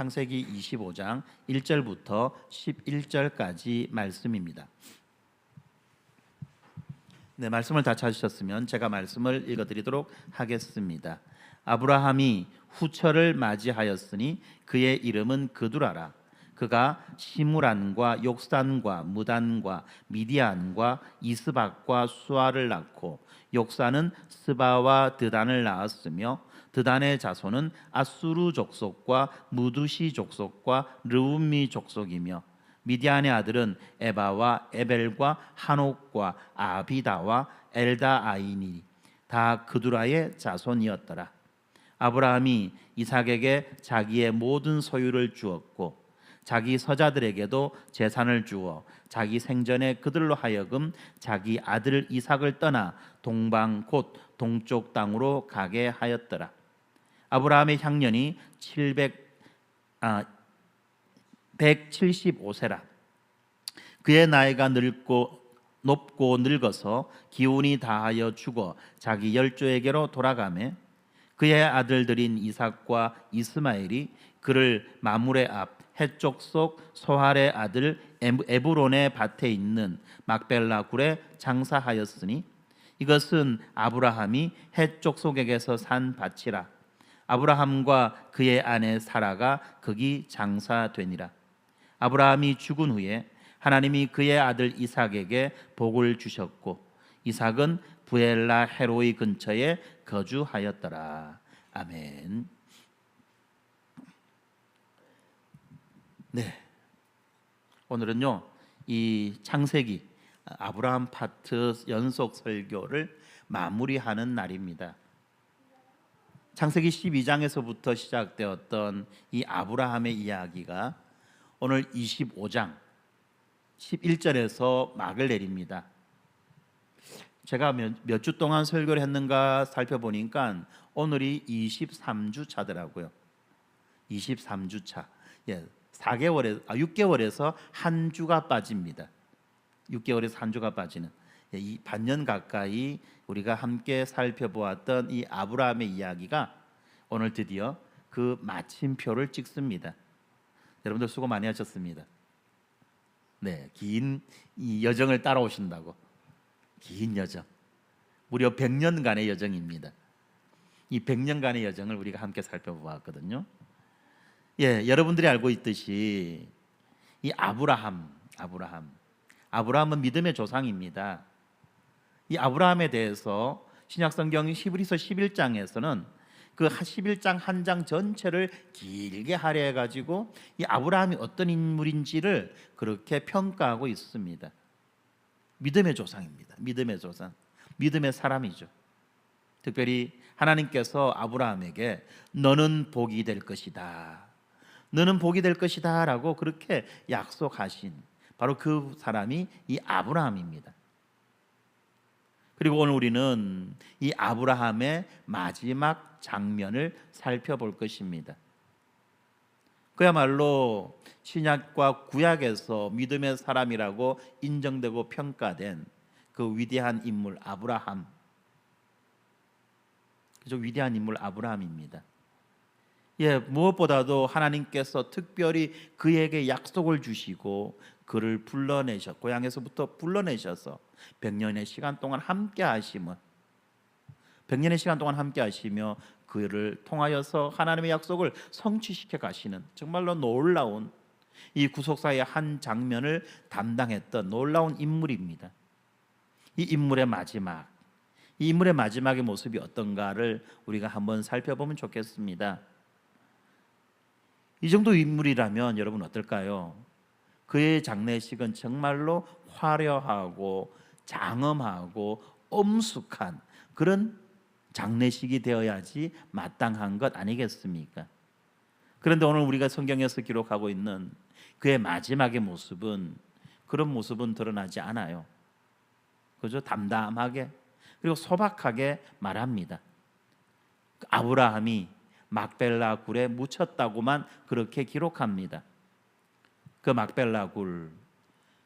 창세기 25장 1절부터 11절까지 말씀입니다. 네, 말씀을 다 찾으셨으면 제가 말씀을 읽어드리도록 하겠습니다. 아브라함이 후처를 맞이하였으니 그의 이름은 그두라라. 그가 시므란과 욕산과 무단과 미디안과 이스박과 수아를 낳고 욕산은 스바와 드단을 낳았으며 드단의 자손은 아수르 족속과 무두시 족속과 르움미 족속이며 미디안의 아들은 에바와 에벨과 한옥과 아비다와 엘다아이니 다 그두라의 자손이었더라. 아브라함이 이삭에게 자기의 모든 소유를 주었고 자기 서자들에게도 재산을 주어 자기 생전에 그들로 하여금 자기 아들 이삭을 떠나 동방 곧 동쪽 땅으로 가게 하였더라. 아브라함의 향년이 175세라. 그의 나이가 높고 늙어서 기운이 다하여 죽어 자기 열조에게로 돌아가매 그의 아들들인 이삭과 이스마엘이 그를 마므레 앞 해쪽 속 소할의 아들 에브론의 밭에 있는 막벨라 굴에 장사하였으니 이것은 아브라함이 해쪽 속에게서 산 밭이라. 아브라함과 그의 아내 사라가 거기 장사되니라. 아브라함이 죽은 후에 하나님이 그의 아들 이삭에게 복을 주셨고 이삭은 부엘라 헤로이 근처에 거주하였더라. 아멘. 네, 오늘은요 이 창세기 아브라함 파트 연속 설교를 마무리하는 날입니다. 창세기 12장에서부터 시작되었던 이 아브라함의 이야기가 오늘 25장 11절에서 막을 내립니다. 제가 몇 주 동안 설교를 했는가 살펴보니까 오늘이 23주 차더라고요. 23주 차. 6개월에서 한 주가 빠집니다. 6개월에서 한 주가 빠지는 이 반년 가까이 우리가 함께 살펴보았던 이 아브라함의 이야기가 오늘 드디어 그 마침표를 찍습니다. 여러분들 수고 많이 하셨습니다. 네, 긴 이 여정을 따라오신다고. 긴 여정, 무려 100년간의 여정입니다. 이 100년간의 여정을 우리가 함께 살펴보았거든요. 여러분들이 알고 있듯이 이 아브라함은 믿음의 조상입니다. 이 아브라함에 대해서 신약성경 히브리서 11장에서는 그 11장 한 장 전체를 길게 할애해 가지고 이 아브라함이 어떤 인물인지를 그렇게 평가하고 있습니다. 믿음의 조상입니다. 믿음의 조상, 믿음의 사람이죠. 특별히 하나님께서 아브라함에게 너는 복이 될 것이다, 너는 복이 될 것이다 라고 그렇게 약속하신 바로 그 사람이 이 아브라함입니다. 그리고 오늘 우리는 이 아브라함의 마지막 장면을 살펴볼 것입니다. 그야말로 신약과 구약에서 믿음의 사람이라고 인정되고 평가된 그 위대한 인물 아브라함, 그죠? 위대한 인물 아브라함입니다. 무엇보다도 하나님께서 특별히 그에게 약속을 주시고 그를 고향에서부터 불러내셔서 100년의 시간 동안 함께 하시며 그를 통하여서 하나님의 약속을 성취시켜 가시는 정말로 놀라운 이 구속사의 한 장면을 담당했던 놀라운 인물입니다. 이 인물의 마지막의 모습이 어떤가를 우리가 한번 살펴보면 좋겠습니다. 이 정도 인물이라면 여러분 어떨까요? 그의 장례식은 정말로 화려하고 장엄하고 엄숙한 그런 장례식이 되어야지 마땅한 것 아니겠습니까? 그런데 오늘 우리가 성경에서 기록하고 있는 그의 마지막의 모습은 그런 모습은 드러나지 않아요. 그죠? 담담하게 그리고 소박하게 말합니다. 아브라함이 막벨라 굴에 묻혔다고만 그렇게 기록합니다. 그 막벨라 굴,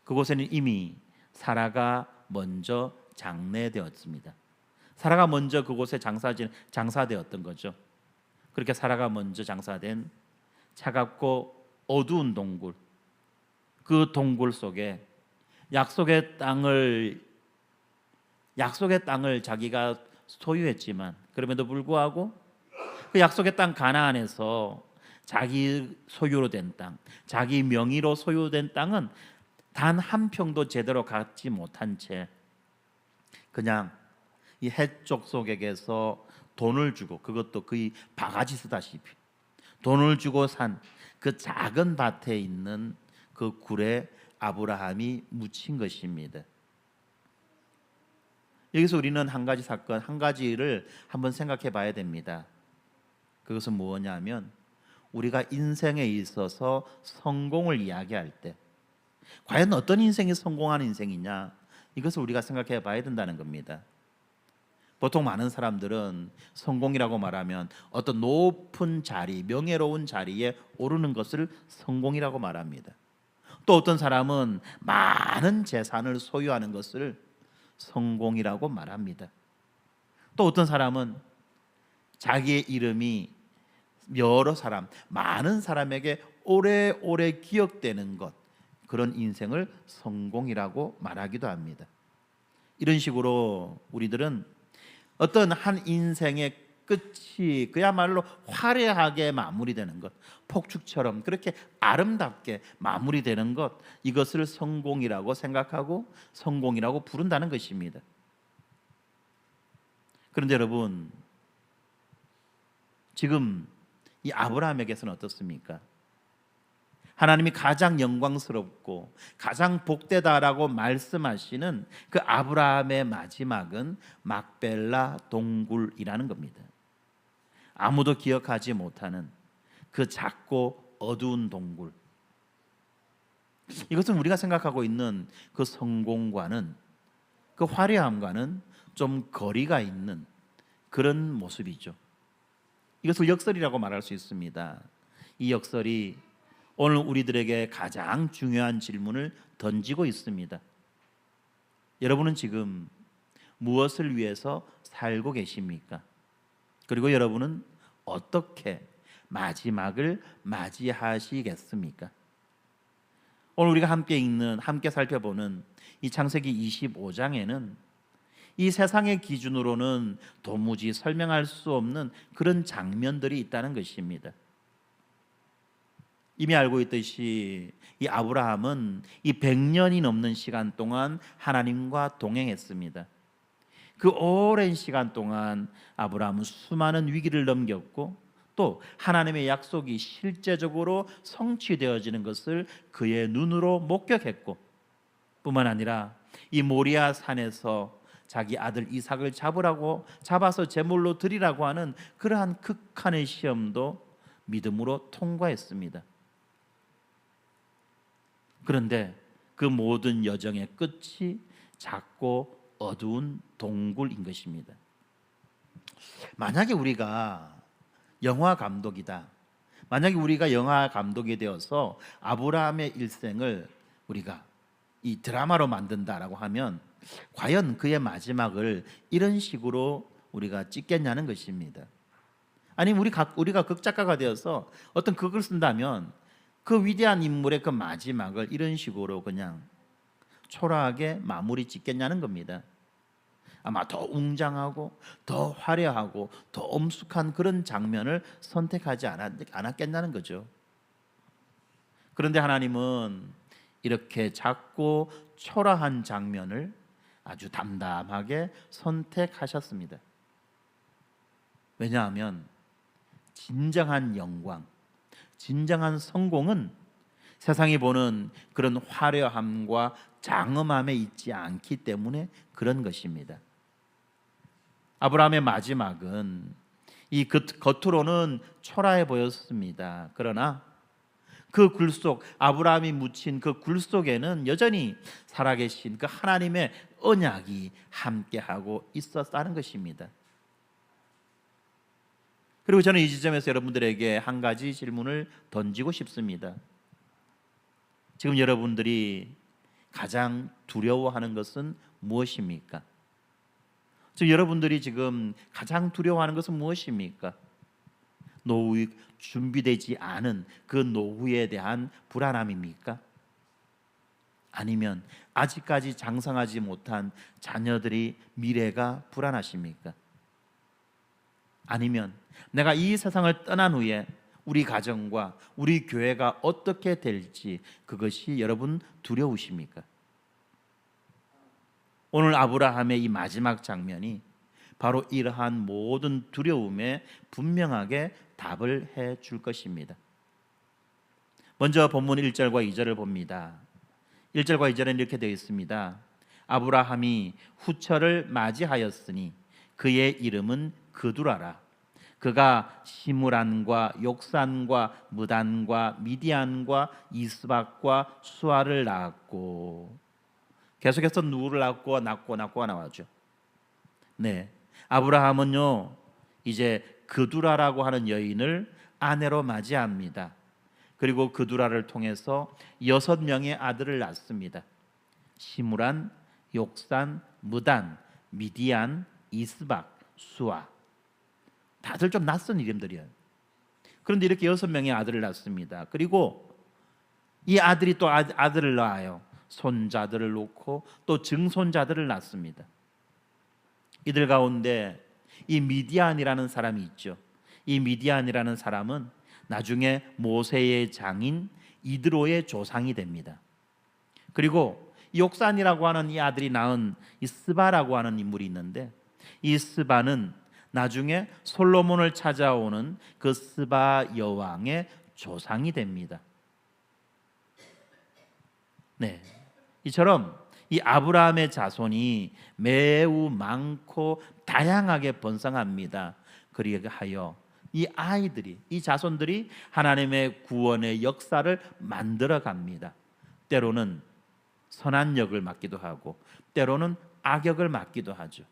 그곳에는 이미 사라가 먼저 장례되었습니다. 사라가 먼저 그곳에 장사되었던 거죠. 그렇게 사라가 먼저 장사된 차갑고 어두운 동굴, 그 동굴 속에 약속의 땅을 자기가 소유했지만 그럼에도 불구하고 그 약속의 땅 가나안에서 자기 소유로 된 땅, 자기 명의로 소유된 땅은 단 한 평도 제대로 갖지 못한 채 그냥 이 해족 속에게서 돈을 주고, 그것도 거의 바가지 쓰다시피 돈을 주고 산 그 작은 밭에 있는 그 굴에 아브라함이 묻힌 것입니다. 여기서 우리는 한 가지 사건, 한 가지를 한번 생각해 봐야 됩니다. 그것은 무엇냐면, 우리가 인생에 있어서 성공을 이야기할 때 과연 어떤 인생이 성공한 인생이냐, 이것을 우리가 생각해 봐야 된다는 겁니다. 보통 많은 사람들은 성공이라고 말하면 어떤 높은 자리, 명예로운 자리에 오르는 것을 성공이라고 말합니다. 또 어떤 사람은 많은 재산을 소유하는 것을 성공이라고 말합니다. 또 어떤 사람은 자기의 이름이 여러 사람, 많은 사람에게 오래오래 기억되는 것, 그런 인생을 성공이라고 말하기도 합니다. 이런 식으로 우리들은 어떤 한 인생의 끝이 그야말로 화려하게 마무리되는 것, 폭죽처럼 그렇게 아름답게 마무리되는 것, 이것을 성공이라고 생각하고 성공이라고 부른다는 것입니다. 그런데 여러분, 지금 이 아브라함에게서는 어떻습니까? 하나님이 가장 영광스럽고 가장 복되다라고 말씀하시는 그 아브라함의 마지막은 막벨라 동굴이라는 겁니다. 아무도 기억하지 못하는 그 작고 어두운 동굴. 이것은 우리가 생각하고 있는 그 성공과는, 그 화려함과는 좀 거리가 있는 그런 모습이죠. 이것을 역설이라고 말할 수 있습니다. 이 역설이 오늘 우리들에게 가장 중요한 질문을 던지고 있습니다. 여러분은 지금 무엇을 위해서 살고 계십니까? 그리고 여러분은 어떻게 마지막을 맞이하시겠습니까? 오늘 우리가 함께 살펴보는 이 창세기 25장에는 이 세상의 기준으로는 도무지 설명할 수 없는 그런 장면들이 있다는 것입니다. 이미 알고 있듯이 이 아브라함은 이 100년이 넘는 시간 동안 하나님과 동행했습니다. 그 오랜 시간 동안 아브라함은 수많은 위기를 넘겼고, 또 하나님의 약속이 실제적으로 성취되어지는 것을 그의 눈으로 목격했고, 뿐만 아니라 이 모리아 산에서 자기 아들 이삭을 잡아서 제물로 드리라고 하는 그러한 극한의 시험도 믿음으로 통과했습니다. 그런데 그 모든 여정의 끝이 작고 어두운 동굴인 것입니다. 만약에 우리가 영화 감독이다, 만약에 우리가 영화 감독이 되어서 아브라함의 일생을 우리가 이 드라마로 만든다라고 하면 과연 그의 마지막을 이런 식으로 우리가 찍겠냐는 것입니다. 아니면 우리가 극작가가 되어서 어떤 극을 쓴다면 그 위대한 인물의 그 마지막을 이런 식으로 그냥 초라하게 마무리 짓겠냐는 겁니다. 아마 더 웅장하고 더 화려하고 더 엄숙한 그런 장면을 선택하지 않았겠냐는 거죠. 그런데 하나님은 이렇게 작고 초라한 장면을 아주 담담하게 선택하셨습니다. 왜냐하면 진정한 영광, 진정한 성공은 세상이 보는 그런 화려함과 장엄함에 있지 않기 때문에 그런 것입니다. 아브라함의 마지막은 이 겉으로는 초라해 보였습니다. 그러나 그 굴 속, 아브라함이 묻힌 그 굴 속에는 여전히 살아계신 그 하나님의 언약이 함께하고 있었다는 것입니다. 그리고 저는 이 지점에서 여러분들에게 한 가지 질문을 던지고 싶습니다. 지금 여러분들이 가장 두려워하는 것은 무엇입니까? 지금 여러분들이 지금 가장 두려워하는 것은 무엇입니까? 노후 준비되지 않은 그 노후에 대한 불안함입니까? 아니면 아직까지 장성하지 못한 자녀들이 미래가 불안하십니까? 아니면 내가 이 세상을 떠난 후에 우리 가정과 우리 교회가 어떻게 될지 그것이 여러분 두려우십니까? 오늘 아브라함의 이 마지막 장면이 바로 이러한 모든 두려움에 분명하게 답을 해 줄 것입니다. 먼저 본문 1절과 2절을 봅니다. 1절과 2절은 이렇게 되어 있습니다. 아브라함이 후처를 맞이하였으니 그의 이름은 그두라라. 그가 시므란과 욕산과 무단과 미디안과 이스박과 수아를 낳았고, 계속해서 누구를 낳고가 나왔죠. 네, 아브라함은요 이제 그두라라고 하는 여인을 아내로 맞이합니다. 그리고 그두라를 통해서 6명의 아들을 낳습니다. 시므란, 욕산, 무단, 미디안, 이스박, 수아. 다들 좀 낯선 이름들이에요. 그런데 이렇게 6명의 아들을 낳습니다. 그리고 이 아들이 또 아들을 낳아요. 손자들을 놓고 또 증손자들을 낳습니다. 이들 가운데 이 미디안이라는 사람이 있죠. 이 미디안이라는 사람은 나중에 모세의 장인 이드로의 조상이 됩니다. 그리고 욕산이라고 하는 이 아들이 낳은 이 스바라고 하는 인물이 있는데, 이 스바는 나중에 솔로몬을 찾아오는 그 스바 여왕의 조상이 됩니다. 네, 이처럼 이 아브라함의 자손이 매우 많고 다양하게 번성합니다. 그리하여 이 아이들이, 이 자손들이 하나님의 구원의 역사를 만들어 갑니다. 때로는 선한 역을 맡기도 하고 때로는 악역을 맡기도 하죠.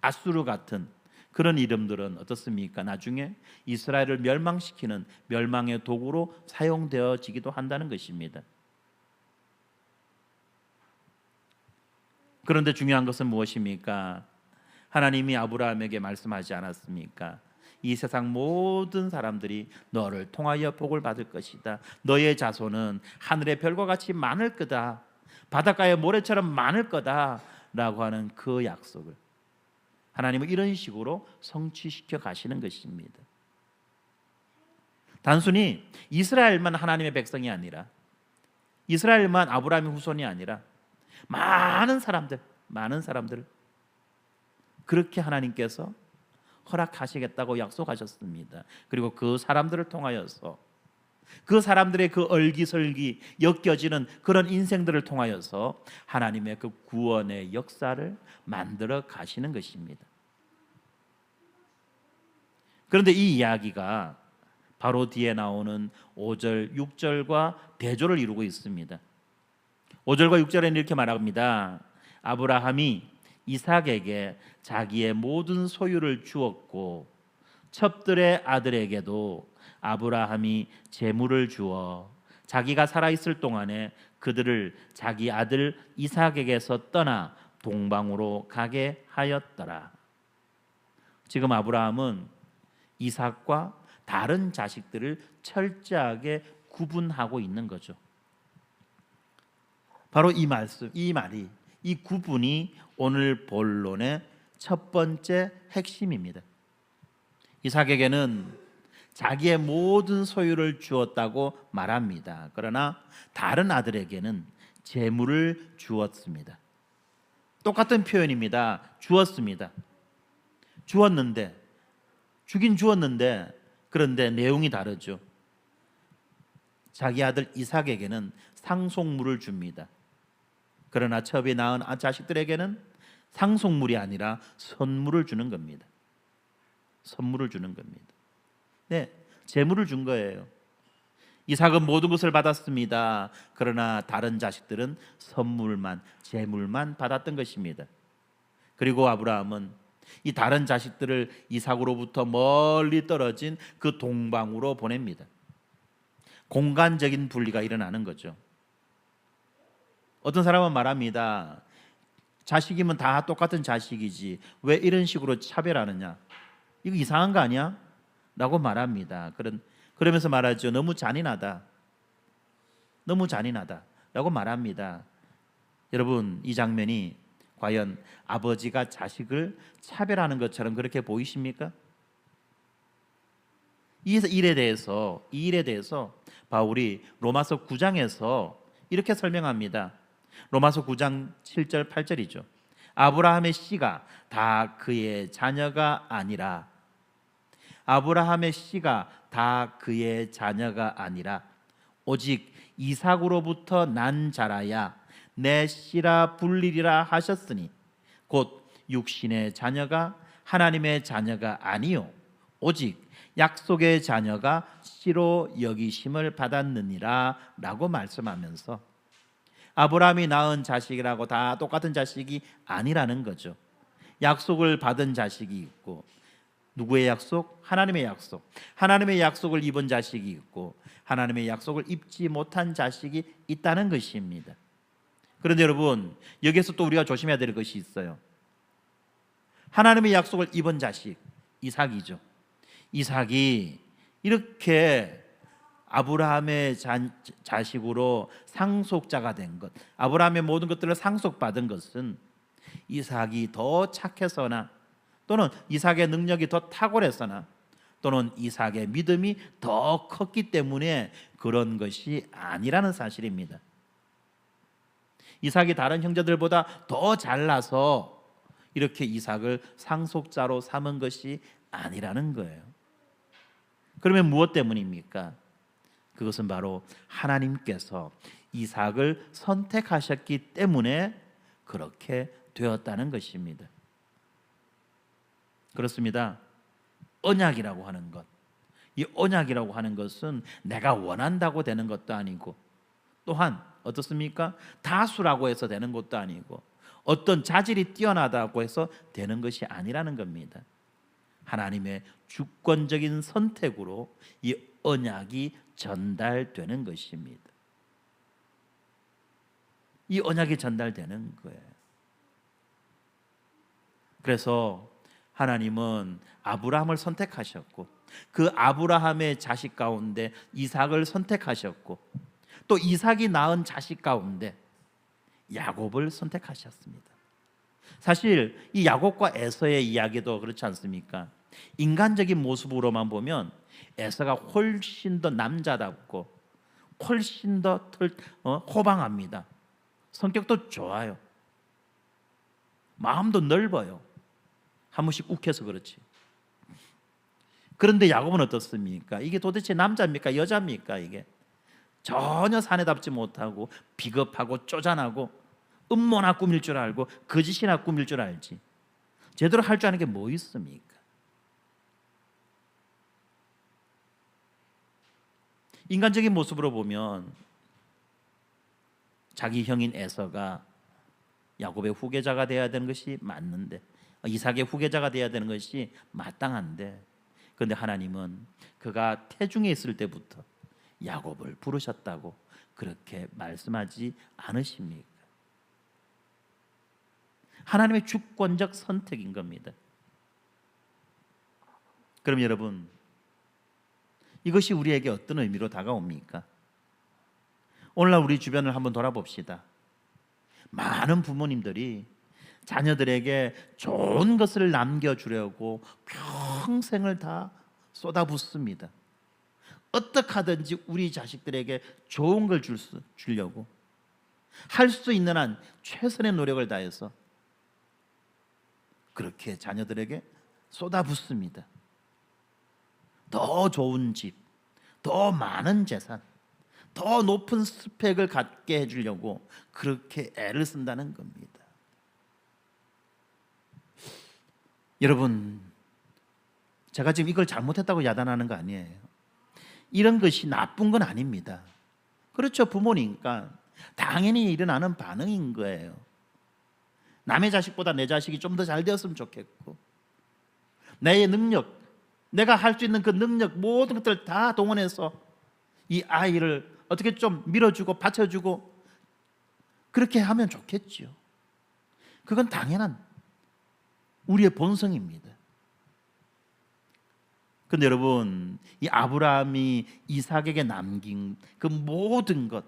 아수르 같은 그런 이름들은 어떻습니까? 나중에 이스라엘을 멸망시키는 멸망의 도구로 사용되어지기도 한다는 것입니다. 그런데 중요한 것은 무엇입니까? 하나님이 아브라함에게 말씀하지 않았습니까? 이 세상 모든 사람들이 너를 통하여 복을 받을 것이다. 너의 자손은 하늘의 별과 같이 많을 거다. 바닷가의 모래처럼 많을 거다. 라고 하는 그 약속을 하나님은 이런 식으로 성취시켜 가시는 것입니다. 단순히 이스라엘만 하나님의 백성이 아니라, 이스라엘만 아브라함의 후손이 아니라 많은 사람들 그렇게 하나님께서 허락하시겠다고 약속하셨습니다. 그리고 그 사람들을 통하여서, 그 사람들의 그 얼기설기 엮여지는 그런 인생들을 통하여서 하나님의 그 구원의 역사를 만들어 가시는 것입니다. 그런데 이 이야기가 바로 뒤에 나오는 5절, 6절과 대조를 이루고 있습니다. 5절과 6절에는 이렇게 말합니다. 아브라함이 이삭에게 자기의 모든 소유를 주었고 첩들의 아들에게도 아브라함이 재물을 주어 자기가 살아있을 동안에 그들을 자기 아들 이삭에게서 떠나 동방으로 가게 하였더라. 지금 아브라함은 이삭과 다른 자식들을 철저하게 구분하고 있는 거죠. 바로 이 말씀, 이 말이, 이 구분이 오늘 본론의 첫 번째 핵심입니다. 이삭에게는 자기의 모든 소유를 주었다고 말합니다. 그러나 다른 아들에게는 재물을 주었습니다. 똑같은 표현입니다. 주었습니다. 주긴 주었는데 그런데 내용이 다르죠. 자기 아들 이삭에게는 상속물을 줍니다. 그러나 첩이 낳은 자식들에게는 상속물이 아니라 선물을 주는 겁니다. 선물을 주는 겁니다. 네, 재물을 준 거예요. 이삭은 모든 것을 받았습니다. 그러나 다른 자식들은 선물만, 재물만 받았던 것입니다. 그리고 아브라함은 이 다른 자식들을 이삭으로부터 멀리 떨어진 그 동방으로 보냅니다. 공간적인 분리가 일어나는 거죠. 어떤 사람은 말합니다. 자식이면 다 똑같은 자식이지 왜 이런 식으로 차별하느냐? 이거 이상한 거 아니야? 라고 말합니다. 그러면서 말하죠. 너무 잔인하다. 너무 잔인하다. 라고 말합니다. 여러분, 이 장면이 과연 아버지가 자식을 차별하는 것처럼 그렇게 보이십니까? 이 일에 대해서 바울이 로마서 9장에서 이렇게 설명합니다. 로마서 9장 7절 8절이죠. 아브라함의 씨가 다 그의 자녀가 아니라, 아브라함의 씨가 다 그의 자녀가 아니라 오직 이삭으로부터 난 자라야 내 씨라 불리리라 하셨으니 곧 육신의 자녀가 하나님의 자녀가 아니요 오직 약속의 자녀가 씨로 여기심을 받았느니라 라고 말씀하면서 아브라함이 낳은 자식이라고 다 똑같은 자식이 아니라는 거죠. 약속을 받은 자식이 있고, 누구의 약속? 하나님의 약속. 하나님의 약속을 입은 자식이 있고 하나님의 약속을 입지 못한 자식이 있다는 것입니다. 그런데 여러분, 여기서 또 우리가 조심해야 될 것이 있어요. 하나님의 약속을 입은 자식, 이삭이죠. 이삭이 이렇게 아브라함의 자식으로 상속자가 된 것, 아브라함의 모든 것들을 상속받은 것은 이삭이 더 착해서나, 또는 이삭의 능력이 더 탁월해서나, 또는 이삭의 믿음이 더 컸기 때문에 그런 것이 아니라는 사실입니다. 이삭이 다른 형제들보다 더 잘나서 이렇게 이삭을 상속자로 삼은 것이 아니라는 거예요. 그러면 무엇 때문입니까? 그것은 바로 하나님께서 이삭을 선택하셨기 때문에 그렇게 되었다는 것입니다. 그렇습니다. 언약이라고 하는 것, 이 언약이라고 하는 것은 내가 원한다고 되는 것도 아니고, 또한 어떻습니까? 다수라고 해서 되는 것도 아니고, 어떤 자질이 뛰어나다고 해서 되는 것이 아니라는 겁니다. 하나님의 주권적인 선택으로 이 언약이 전달되는 것입니다. 이 언약이 전달되는 거예요. 그래서 하나님은 아브라함을 선택하셨고, 그 아브라함의 자식 가운데 이삭을 선택하셨고, 또 이삭이 낳은 자식 가운데 야곱을 선택하셨습니다. 사실 이 야곱과 에서의 이야기도 그렇지 않습니까? 인간적인 모습으로만 보면 에서가 훨씬 더 남자답고 훨씬 더 호방합니다. 성격도 좋아요. 마음도 넓어요. 한 번씩 욱해서 그렇지. 그런데 야곱은 어떻습니까? 이게 도대체 남자입니까? 여자입니까? 이게 전혀 사내답지 못하고 비겁하고 쪼잔하고 음모나 꾸밀 줄 알고 거짓이나 꾸밀 줄 알지, 제대로 할 줄 아는 게 뭐 있습니까? 인간적인 모습으로 보면 자기 형인 에서가 야곱의 후계자가 되어야 되는 것이 맞는데, 이삭의 후계자가 되어야 되는 것이 마땅한데, 그런데 하나님은 그가 태중에 있을 때부터 야곱을 부르셨다고 그렇게 말씀하지 않으십니까? 하나님의 주권적 선택인 겁니다. 그럼 여러분, 이것이 우리에게 어떤 의미로 다가옵니까? 오늘날 우리 주변을 한번 돌아봅시다. 많은 부모님들이 자녀들에게 좋은 것을 남겨주려고 평생을 다 쏟아붓습니다. 어떻게 하든지 우리 자식들에게 좋은 걸 주려고 할 수 있는 한 최선의 노력을 다해서 그렇게 자녀들에게 쏟아붓습니다. 더 좋은 집, 더 많은 재산, 더 높은 스펙을 갖게 해주려고 그렇게 애를 쓴다는 겁니다. 여러분, 제가 지금 이걸 잘못했다고 야단하는 거 아니에요. 이런 것이 나쁜 건 아닙니다. 그렇죠, 부모니까 당연히 일어나는 반응인 거예요. 남의 자식보다 내 자식이 좀 더 잘 되었으면 좋겠고, 내 능력, 내가 할 수 있는 그 능력, 모든 것들을 다 동원해서 이 아이를 어떻게 좀 밀어주고 받쳐주고 그렇게 하면 좋겠죠. 그건 당연한 우리의 본성입니다. 근데 여러분, 이 아브라함이 이삭에게 남긴 그 모든 것,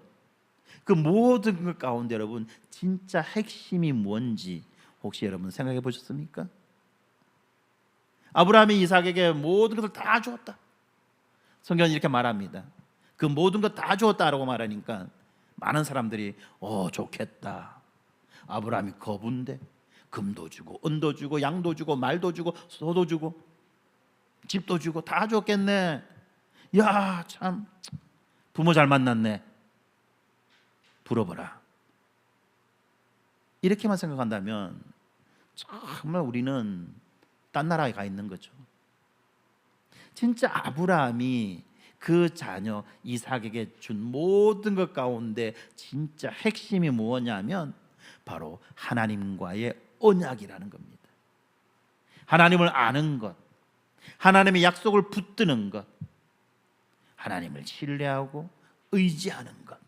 그 모든 것 가운데 여러분 진짜 핵심이 뭔지 혹시 여러분 생각해 보셨습니까? 아브라함이 이삭에게 모든 것을 다 주었다. 성경은 이렇게 말합니다. 그 모든 것 다 주었다라고 말하니까 많은 사람들이 좋겠다. 아브라함이 거부인데 금도 주고 은도 주고 양도 주고 말도 주고 소도 주고 집도 주고 다 줬겠네. 야, 참 부모 잘 만났네. 부러워라. 이렇게만 생각한다면 정말 우리는 딴 나라에 가 있는 거죠. 진짜 아브라함이 그 자녀 이삭에게 준 모든 것 가운데 진짜 핵심이 무엇냐면 바로 하나님과의 언약이라는 겁니다. 하나님을 아는 것, 하나님의 약속을 붙드는 것, 하나님을 신뢰하고 의지하는 것,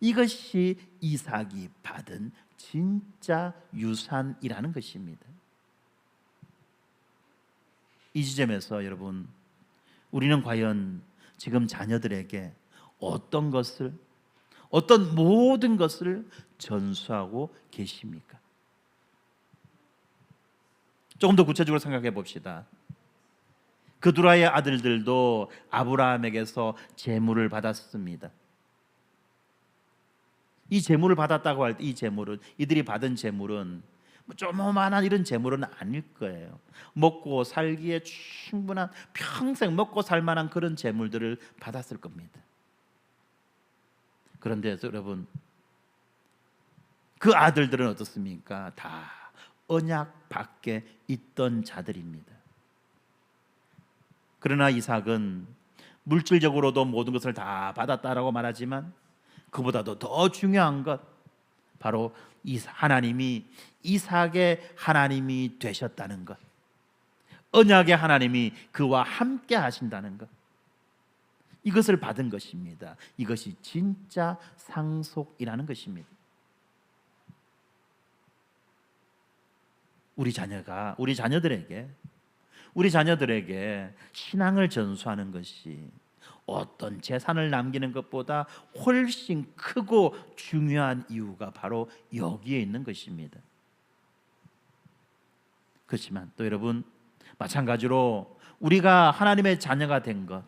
이것이 이삭이 받은 진짜 유산이라는 것입니다. 이 지점에서 여러분, 우리는 과연 지금 자녀들에게 어떤 것을, 어떤 모든 것을 전수하고 계십니까? 조금 더 구체적으로 생각해 봅시다. 그두라의 아들들도 아브라함에게서 재물을 받았습니다. 이 재물을 받았다고 할 때 이 재물은, 이들이 받은 재물은 조그만한 이런 재물은 아닐 거예요. 먹고 살기에 충분한, 평생 먹고 살 만한 그런 재물들을 받았을 겁니다. 그런데 여러분, 그 아들들은 어떻습니까? 다 언약 밖에 있던 자들입니다. 그러나 이삭은 물질적으로도 모든 것을 다 받았다라고 말하지만 그보다도 더 중요한 것, 바로 하나님이 이삭의 하나님이 되셨다는 것, 언약의 하나님이 그와 함께 하신다는 것, 이것을 받은 것입니다. 이것이 진짜 상속이라는 것입니다. 우리 자녀들에게 신앙을 전수하는 것이 어떤 재산을 남기는 것보다 훨씬 크고 중요한 이유가 바로 여기에 있는 것입니다. 그렇지만 또 여러분, 마찬가지로 우리가 하나님의 자녀가 된 것,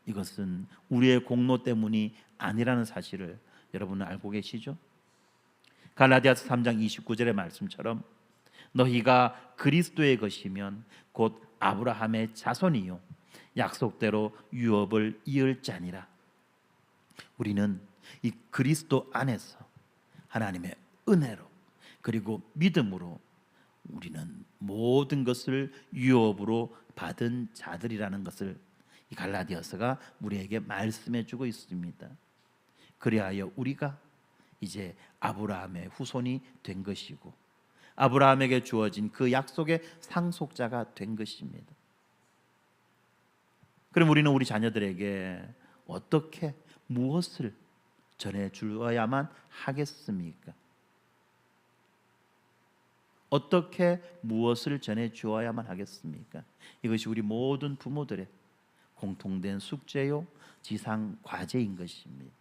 이것은 우리의 공로 때문이 아니라는 사실을 여러분은 알고 계시죠? 갈라디아서 3장 29절의 말씀처럼 너희가 그리스도의 것이면 곧 아브라함의 자손이요 약속대로 유업을 이을 자니라. 우리는 이 그리스도 안에서 하나님의 은혜로 그리고 믿음으로 우리는 모든 것을 유업으로 받은 자들이라는 것을 이 갈라디아서가 우리에게 말씀해 주고 있습니다. 그리하여 우리가 이제 아브라함의 후손이 된 것이고 아브라함에게 주어진 그 약속의 상속자가 된 것입니다. 그럼 우리는 우리 자녀들에게 어떻게 무엇을 전해 주어야만 하겠습니까? 어떻게 무엇을 전해 주어야만 하겠습니까? 이것이 우리 모든 부모들의 공통된 숙제요 지상 과제인 것입니다.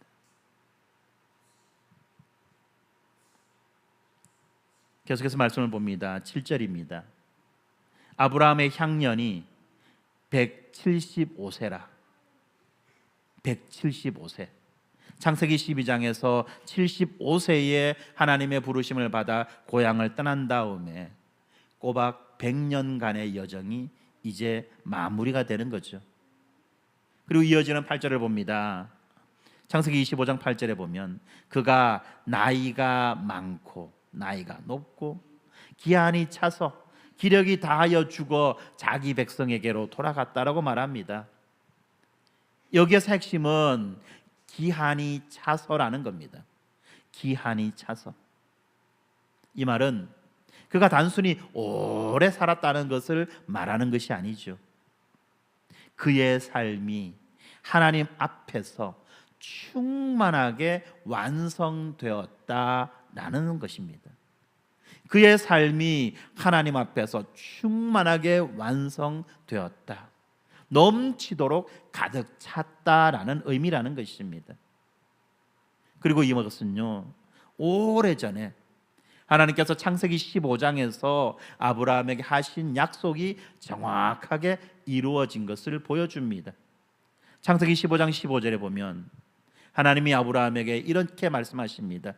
계속해서 말씀을 봅니다. 7절입니다. 아브라함의 향년이 175세라. 175세. 창세기 12장에서 75세에 하나님의 부르심을 받아 고향을 떠난 다음에 꼬박 100년간의 여정이 이제 마무리가 되는 거죠. 그리고 이어지는 8절을 봅니다. 창세기 25장 8절에 보면 그가 나이가 많고 나이가 높고 기한이 차서 기력이 다하여 죽어 자기 백성에게로 돌아갔다라고 말합니다. 여기에서 핵심은 기한이 차서라는 겁니다. 기한이 차서. 이 말은 그가 단순히 오래 살았다는 것을 말하는 것이 아니죠. 그의 삶이 하나님 앞에서 충만하게 완성되었다라는 것입니다. 그의 삶이 하나님 앞에서 충만하게 완성되었다, 넘치도록 가득 찼다라는 의미라는 것입니다. 그리고 이것은요, 오래전에 하나님께서 창세기 15장에서 아브라함에게 하신 약속이 정확하게 이루어진 것을 보여줍니다. 창세기 15장 15절에 보면 하나님이 아브라함에게 이렇게 말씀하십니다.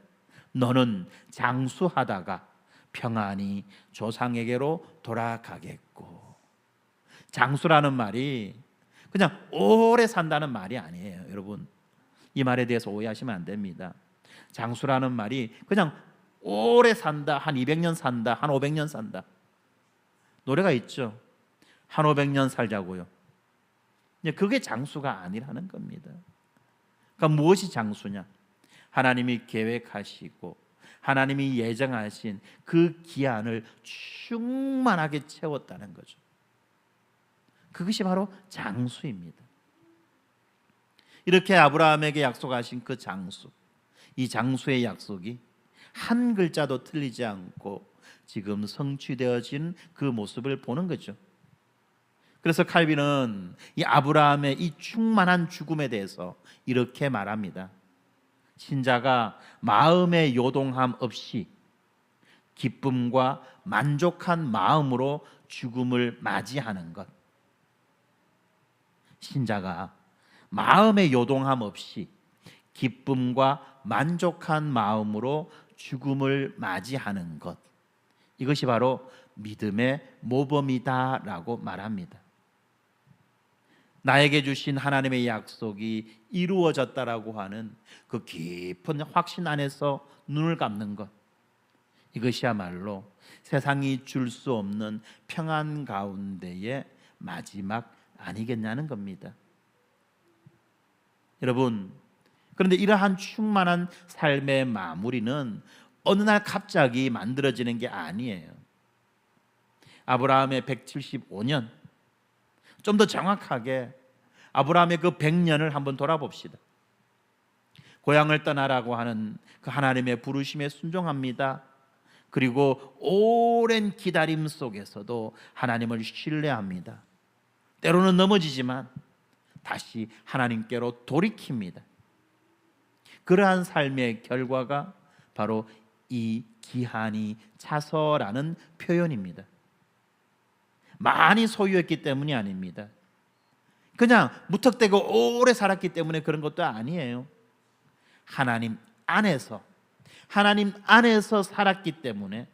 너는 장수하다가 평안히 조상에게로 돌아가겠고. 장수라는 말이 그냥 오래 산다는 말이 아니에요. 여러분, 이 말에 대해서 오해하시면 안 됩니다. 장수라는 말이 그냥 오래 산다, 한 200년 산다, 한 500년 산다. 노래가 있죠. 한 500년 살자고요. 그게 장수가 아니라는 겁니다. 그러니까 무엇이 장수냐? 하나님이 계획하시고 하나님이 예정하신 그 기한을 충만하게 채웠다는 거죠. 그것이 바로 장수입니다. 이렇게 아브라함에게 약속하신 그 장수, 이 장수의 약속이 한 글자도 틀리지 않고 지금 성취되어진 그 모습을 보는 거죠. 그래서 칼빈은 이 아브라함의 이 충만한 죽음에 대해서 이렇게 말합니다. 신자가 마음의 요동함 없이 기쁨과 만족한 마음으로 죽음을 맞이하는 것. 신자가 마음의 요동함 없이 기쁨과 만족한 마음으로 죽음을 맞이하는 것, 이것이 바로 믿음의 모범이다라고 말합니다. 나에게 주신 하나님의 약속이 이루어졌다라고 하는 그 깊은 확신 안에서 눈을 감는 것, 이것이야말로 세상이 줄 수 없는 평안 가운데의 마지막 아니겠냐는 겁니다. 여러분, 그런데 이러한 충만한 삶의 마무리는 어느 날 갑자기 만들어지는 게 아니에요. 아브라함의 175년, 좀 더 정확하게 아브라함의 그 100년을 한번 돌아봅시다. 고향을 떠나라고 하는 그 하나님의 부르심에 순종합니다. 그리고 오랜 기다림 속에서도 하나님을 신뢰합니다. 때로는 넘어지지만 다시 하나님께로 돌이킵니다. 그러한 삶의 결과가 바로 이 기한이 차서라는 표현입니다. 많이 소유했기 때문이 아닙니다. 그냥 무턱대고 오래 살았기 때문에 그런 것도 아니에요. 하나님 안에서 살았기 때문에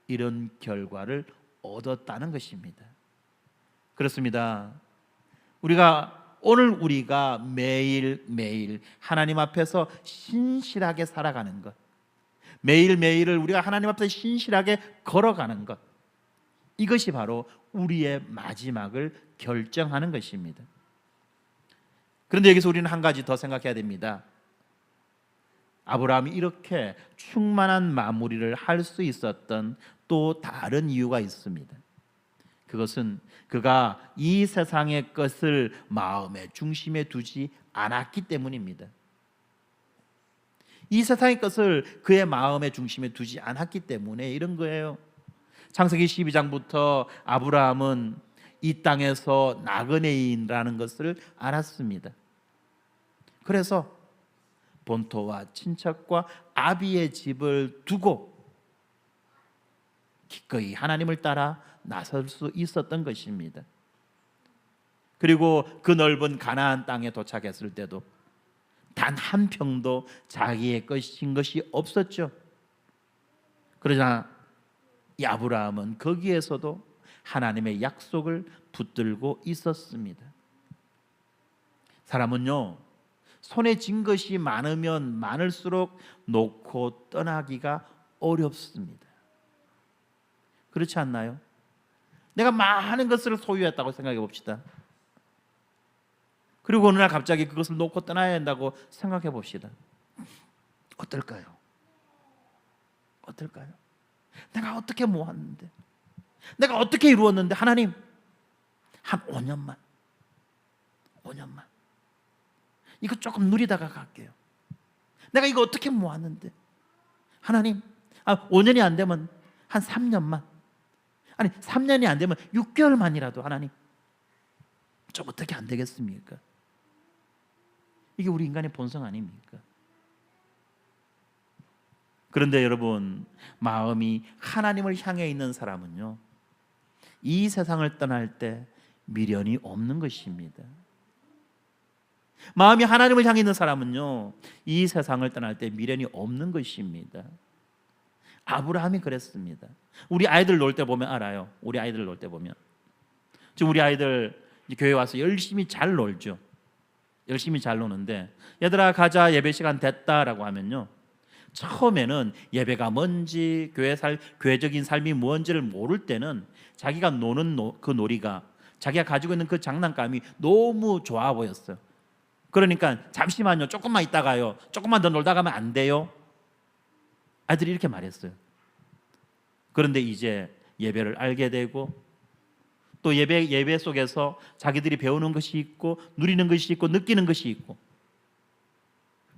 이런 결과를 얻었다는 것입니다. 그렇습니다. 오늘 우리가 매일매일 하나님 앞에서 신실하게 살아가는 것, 매일매일을 우리가 하나님 앞에서 신실하게 걸어가는 것, 이것이 바로 우리의 마지막을 결정하는 것입니다. 그런데 여기서 우리는 한 가지 더 생각해야 됩니다. 아브라함이 이렇게 충만한 마무리를 할 수 있었던 또 다른 이유가 있습니다. 그것은 그가 이 세상의 것을 마음의 중심에 두지 않았기 때문입니다. 이 세상의 것을 그의 마음의 중심에 두지 않았기 때문에 이런 거예요. 창세기 12장부터 아브라함은 이 땅에서 나그네인이라는 것을 알았습니다. 그래서 본토와 친척과 아비의 집을 두고 기꺼이 하나님을 따라 나설 수 있었던 것입니다. 그리고 그 넓은 가나안 땅에 도착했을 때도 단 한 평도 자기의 것인 것이 없었죠. 그러나 이 아브라함은 거기에서도 하나님의 약속을 붙들고 있었습니다. 사람은요, 손에 쥔 것이 많으면 많을수록 놓고 떠나기가 어렵습니다. 그렇지 않나요? 내가 많은 것을 소유했다고 생각해 봅시다. 그리고 어느 날 갑자기 그것을 놓고 떠나야 한다고 생각해 봅시다. 어떨까요? 내가 어떻게 모았는데, 내가 어떻게 이루었는데, 하나님 한 5년만 이거 조금 누리다가 갈게요. 내가 이거 어떻게 모았는데, 하나님 5년이 안 되면 한 3년만, 아니 3년이 안 되면 6개월만이라도 하나님 좀 어떻게 안 되겠습니까? 이게 우리 인간의 본성 아닙니까? 그런데 여러분, 마음이 하나님을 향해 있는 사람은요, 이 세상을 떠날 때 미련이 없는 것입니다. 마음이 하나님을 향해 있는 사람은요, 이 세상을 떠날 때 미련이 없는 것입니다. 아브라함이 그랬습니다. 우리 아이들 놀 때 보면 알아요. 우리 아이들 놀 때 보면, 지금 우리 아이들 교회 와서 열심히 잘 놀죠. 열심히 잘 노는데, 얘들아 가자, 예배 시간 됐다라고 하면요, 처음에는 예배가 뭔지, 교회적인 삶이 뭔지를 모를 때는 자기가 노는 그 놀이가, 자기가 가지고 있는 그 장난감이 너무 좋아 보였어요. 그러니까 잠시만요, 조금만 있다가요, 조금만 더 놀다 가면 안 돼요? 아이들이 이렇게 말했어요. 그런데 이제 예배를 알게 되고, 또 예배 속에서 자기들이 배우는 것이 있고, 누리는 것이 있고, 느끼는 것이 있고,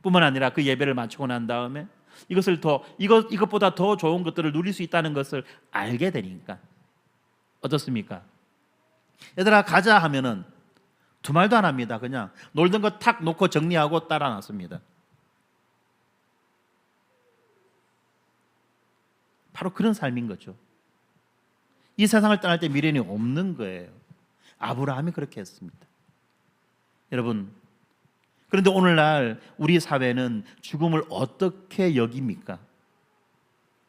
뿐만 아니라 그 예배를 마치고 난 다음에 이것보다 더 좋은 것들을 누릴 수 있다는 것을 알게 되니까 어떻습니까? 얘들아 가자 하면은 두 말도 안 합니다. 그냥 놀던 거 탁 놓고 정리하고 따라 놨습니다. 바로 그런 삶인 거죠. 이 세상을 떠날 때 미련이 없는 거예요. 아브라함이 그렇게 했습니다. 여러분, 그런데 오늘날 우리 사회는 죽음을 어떻게 여깁니까?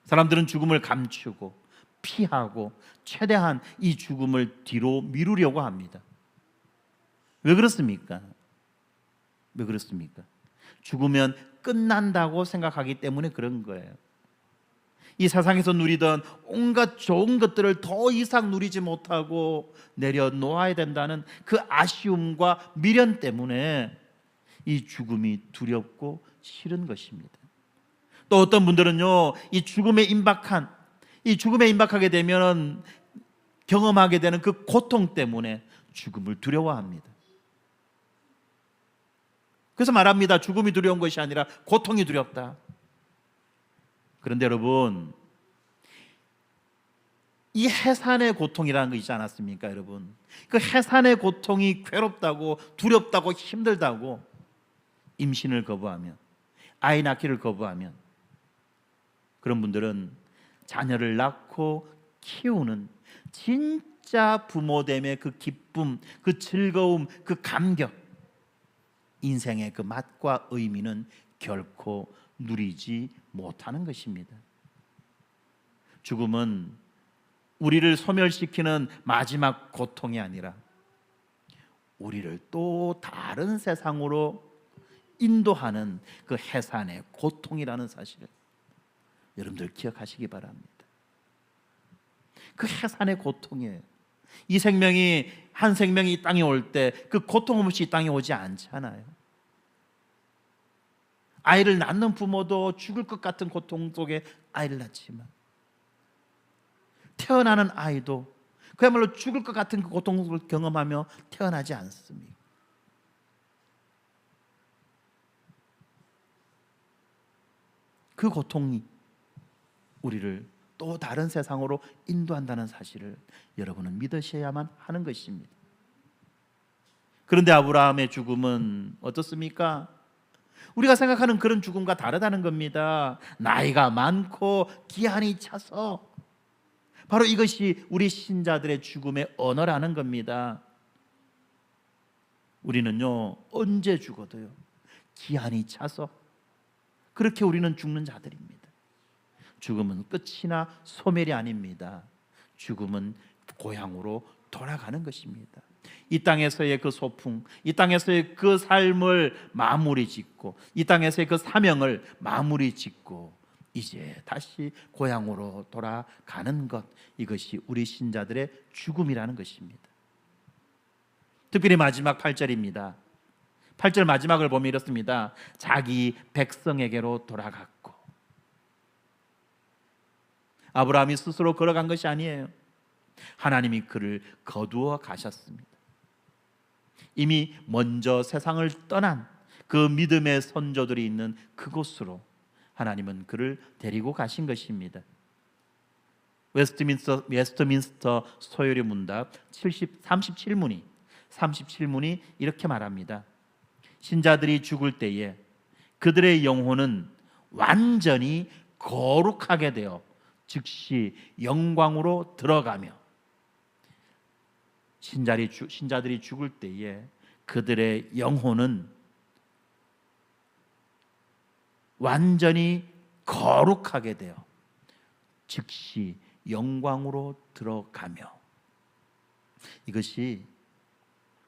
사람들은 죽음을 감추고 피하고 최대한 이 죽음을 뒤로 미루려고 합니다. 왜 그렇습니까? 왜 그렇습니까? 죽으면 끝난다고 생각하기 때문에 그런 거예요. 이 세상에서 누리던 온갖 좋은 것들을 더 이상 누리지 못하고 내려놓아야 된다는 그 아쉬움과 미련 때문에 이 죽음이 두렵고 싫은 것입니다. 또 어떤 분들은요, 이 죽음에 임박하게 되면 경험하게 되는 그 고통 때문에 죽음을 두려워합니다. 그래서 말합니다. 죽음이 두려운 것이 아니라 고통이 두렵다. 그런데 여러분, 이 해산의 고통이라는 거 있지 않았습니까, 여러분? 그 해산의 고통이 괴롭다고, 두렵다고, 힘들다고 임신을 거부하면, 아이 낳기를 거부하면, 그런 분들은 자녀를 낳고 키우는 진짜 부모됨의 그 기쁨, 그 즐거움, 그 감격, 인생의 그 맛과 의미는 결코 누리지 못하는 것입니다. 죽음은 우리를 소멸시키는 마지막 고통이 아니라 우리를 또 다른 세상으로 인도하는 그 해산의 고통이라는 사실을 여러분들 기억하시기 바랍니다. 그 해산의 고통이에요. 한 생명이 이 땅에 올 때 그 고통 없이 이 땅에 오지 않잖아요. 아이를 낳는 부모도 죽을 것 같은 고통 속에 아이를 낳지만, 태어나는 아이도 그야말로 죽을 것 같은 그 고통을 경험하며 태어나지 않습니다. 그 고통이 우리를 또 다른 세상으로 인도한다는 사실을 여러분은 믿으셔야만 하는 것입니다. 그런데 아브라함의 죽음은 어떻습니까? 우리가 생각하는 그런 죽음과 다르다는 겁니다. 나이가 많고 기한이 차서, 바로 이것이 우리 신자들의 죽음의 언어라는 겁니다. 우리는요, 언제 죽어도요, 기한이 차서 그렇게 우리는 죽는 자들입니다. 죽음은 끝이나 소멸이 아닙니다. 죽음은 고향으로 돌아가는 것입니다. 이 땅에서의 그 소풍, 이 땅에서의 그 삶을 마무리 짓고, 이 땅에서의 그 사명을 마무리 짓고 이제 다시 고향으로 돌아가는 것, 이것이 우리 신자들의 죽음이라는 것입니다. 특별히 마지막 8절입니다. 8절 마지막을 보면 이렇습니다. 자기 백성에게로 돌아갔고. 아브라함이 스스로 걸어간 것이 아니에요. 하나님이 그를 거두어 가셨습니다. 이미 먼저 세상을 떠난 그 믿음의 선조들이 있는 그곳으로 하나님은 그를 데리고 가신 것입니다. 웨스트민스터 소요리 문답 37문이 이렇게 말합니다. 신자들이 죽을 때에 그들의 영혼은 완전히 거룩하게 되어 즉시 영광으로 들어가며, 신자들이 죽을 때에 그들의 영혼은 완전히 거룩하게 되어 즉시 영광으로 들어가며, 이것이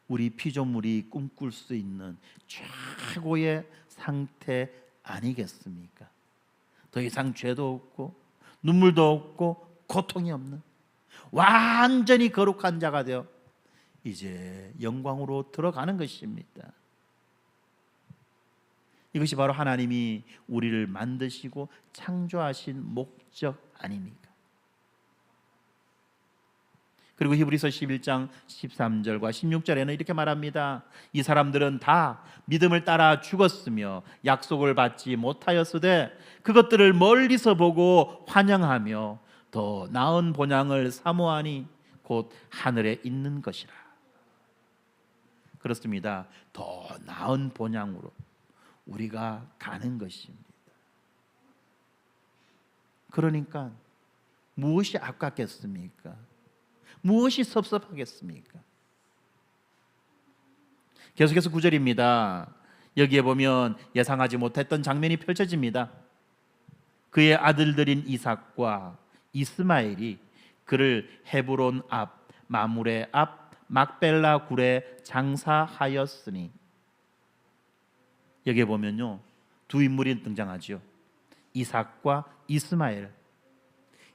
우리 피조물이 꿈꿀 수 있는 최고의 상태 아니겠습니까? 더 이상 죄도 없고 눈물도 없고 고통이 없는 완전히 거룩한 자가 되어 이제 영광으로 들어가는 것입니다. 이것이 바로 하나님이 우리를 만드시고 창조하신 목적 아닙니까? 그리고 히브리서 11장 13절과 16절에는 이렇게 말합니다. 이 사람들은 다 믿음을 따라 죽었으며 약속을 받지 못하였으되 그것들을 멀리서 보고 환영하며 더 나은 본향을 사모하니 곧 하늘에 있는 것이라. 그렇습니다. 더 나은 본향으로 우리가 가는 것입니다. 그러니까 무엇이 아깝겠습니까? 무엇이 섭섭하겠습니까? 계속해서 9절입니다. 여기에 보면 예상하지 못했던 장면이 펼쳐집니다. 그의 아들들인 이삭과 이스마엘이 그를 헤브론 앞 마므레 앞 막벨라 굴에 장사하였으니, 여기에 보면요 두 인물이 등장하죠. 이삭과 이스마엘.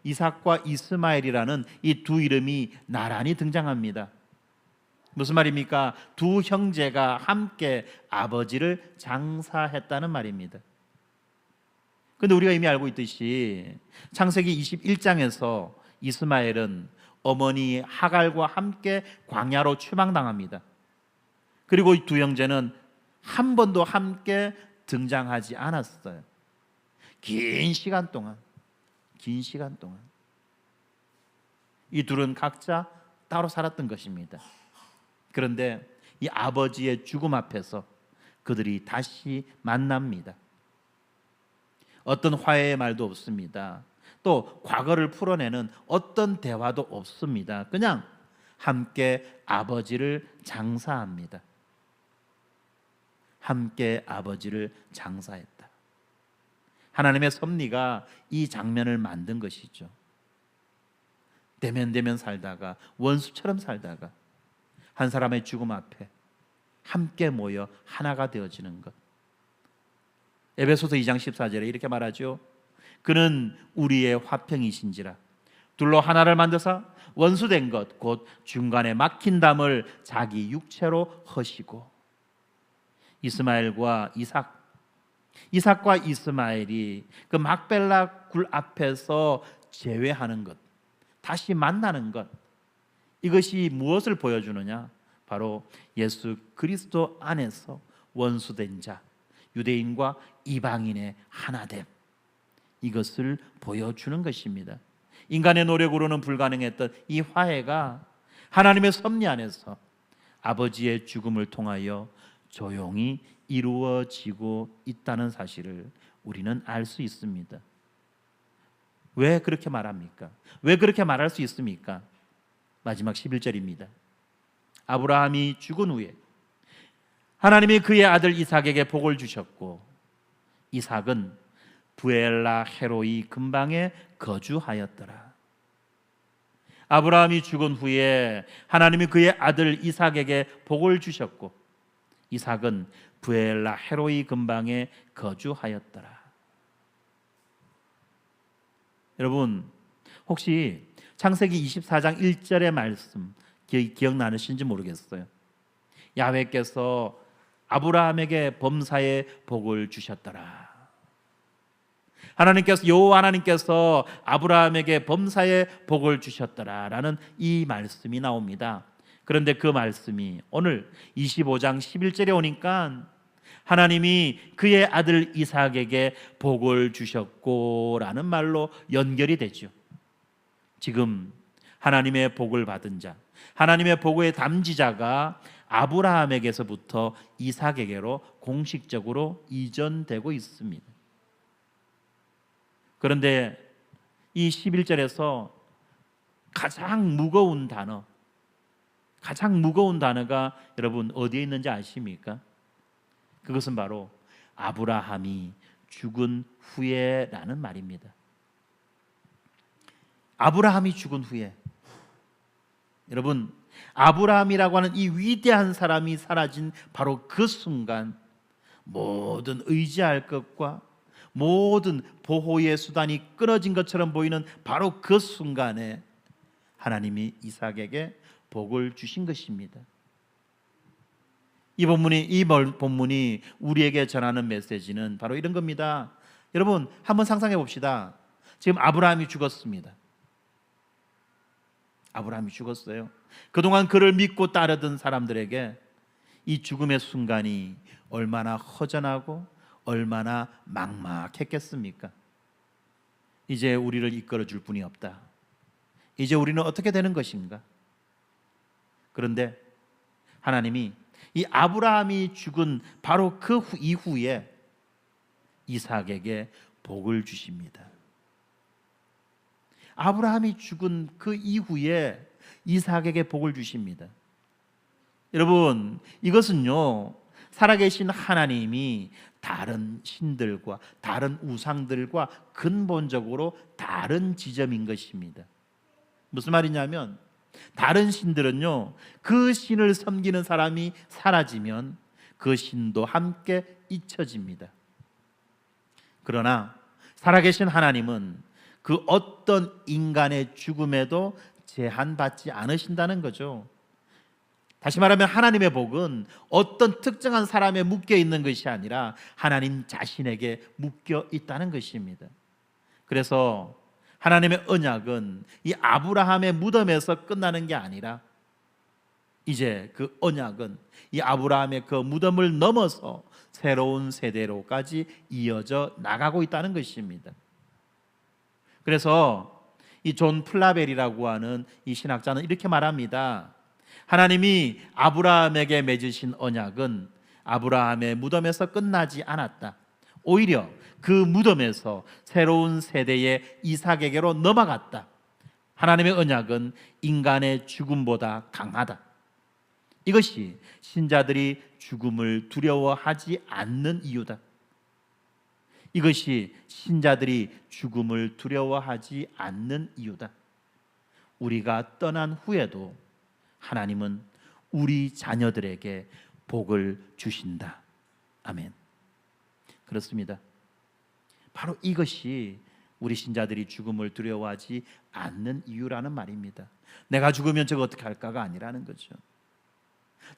이삭과 이스마엘이라는 이 두 이름이 나란히 등장합니다. 무슨 말입니까? 두 형제가 함께 아버지를 장사했다는 말입니다. 그런데 우리가 이미 알고 있듯이 창세기 21장에서 이스마엘은 어머니 하갈과 함께 광야로 추방당합니다. 그리고 이 두 형제는 한 번도 함께 등장하지 않았어요. 긴 시간 동안 이 둘은 각자 따로 살았던 것입니다. 그런데 이 아버지의 죽음 앞에서 그들이 다시 만납니다. 어떤 화해의 말도 없습니다. 또 과거를 풀어내는 어떤 대화도 없습니다. 그냥 함께 아버지를 장사합니다. 함께 아버지를 장사했다. 하나님의 섭리가 이 장면을 만든 것이죠. 대면대면 살다가, 원수처럼 살다가 한 사람의 죽음 앞에 함께 모여 하나가 되어지는 것. 에베소서 2장 14절에 이렇게 말하죠. 그는 우리의 화평이신지라 둘로 하나를 만드사 원수된 것 곧 중간에 막힌 담을 자기 육체로 허시고. 이삭과 이스마엘이 그 막벨라 굴 앞에서 재회하는 것, 다시 만나는 것, 이것이 무엇을 보여주느냐? 바로 예수 그리스도 안에서 원수된 자, 유대인과 이방인의 하나됨, 이것을 보여주는 것입니다. 인간의 노력으로는 불가능했던 이 화해가 하나님의 섭리 안에서 아버지의 죽음을 통하여 조용히 이루어지고 있다는 사실을 우리는 알 수 있습니다. 왜 그렇게 말합니까? 왜 그렇게 말할 수 있습니까? 마지막 11절입니다. 아브라함이 죽은 후에 하나님이 그의 아들 이삭에게 복을 주셨고 이삭은 부엘라 헤로이 근방에 거주하였더라. 아브라함이 죽은 후에 하나님이 그의 아들 이삭에게 복을 주셨고 이삭은 부엘라 헤로이 근방에 거주하였더라. 여러분 혹시 창세기 24장 1절의 말씀 기억나시는지 모르겠어요. 야훼께서 아브라함에게 범사의 복을 주셨더라. 여호와 하나님께서 아브라함에게 범사의 복을 주셨더라라는 이 말씀이 나옵니다. 그런데 그 말씀이 오늘 25장 11절에 오니까 하나님이 그의 아들 이삭에게 복을 주셨고 라는 말로 연결이 되죠. 지금 하나님의 복을 받은 자, 하나님의 복의 담지자가 아브라함에게서부터 이삭에게로 공식적으로 이전되고 있습니다. 그런데 이 11절에서 가장 무거운 단어가 여러분 어디에 있는지 아십니까? 그것은 바로 아브라함이 죽은 후에라는 말입니다. 아브라함이 죽은 후에, 여러분, 아브라함이라고 하는 이 위대한 사람이 사라진 바로 그 순간 모든 의지할 것과 모든 보호의 수단이 끊어진 것처럼 보이는 바로 그 순간에 하나님이 이삭에게 복을 주신 것입니다. 이 본문이 우리에게 전하는 메시지는 바로 이런 겁니다. 여러분, 한번 상상해 봅시다. 지금 아브라함이 죽었습니다. 아브라함이 죽었어요. 그동안 그를 믿고 따르던 사람들에게 이 죽음의 순간이 얼마나 허전하고 얼마나 막막했겠습니까? 이제 우리를 이끌어 줄 분이 없다. 이제 우리는 어떻게 되는 것인가? 그런데 하나님이 이 아브라함이 죽은 바로 그 이후에 이삭에게 복을 주십니다. 아브라함이 죽은 그 이후에 이삭에게 복을 주십니다. 여러분, 이것은요, 살아계신 하나님이 다른 신들과 다른 우상들과 근본적으로 다른 지점인 것입니다. 무슨 말이냐면, 다른 신들은요, 그 신을 섬기는 사람이 사라지면 그 신도 함께 잊혀집니다. 그러나 살아계신 하나님은 그 어떤 인간의 죽음에도 제한받지 않으신다는 거죠. 다시 말하면 하나님의 복은 어떤 특정한 사람에 묶여 있는 것이 아니라 하나님 자신에게 묶여 있다는 것입니다. 그래서 하나님의 언약은 이 아브라함의 무덤에서 끝나는 게 아니라 이제 그 언약은 이 아브라함의 그 무덤을 넘어서 새로운 세대로까지 이어져 나가고 있다는 것입니다. 그래서 이 존 플라벨이라고 하는 이 신학자는 이렇게 말합니다. 하나님이 아브라함에게 맺으신 언약은 아브라함의 무덤에서 끝나지 않았다. 오히려 그 무덤에서 새로운 세대의 이삭에게로 넘어갔다. 하나님의 언약은 인간의 죽음보다 강하다. 이것이 신자들이 죽음을 두려워하지 않는 이유다. 이것이 신자들이 죽음을 두려워하지 않는 이유다. 우리가 떠난 후에도 하나님은 우리 자녀들에게 복을 주신다. 아멘. 그렇습니다. 바로 이것이 우리 신자들이 죽음을 두려워하지 않는 이유라는 말입니다. 내가 죽으면 저거 어떻게 할까가 아니라는 거죠.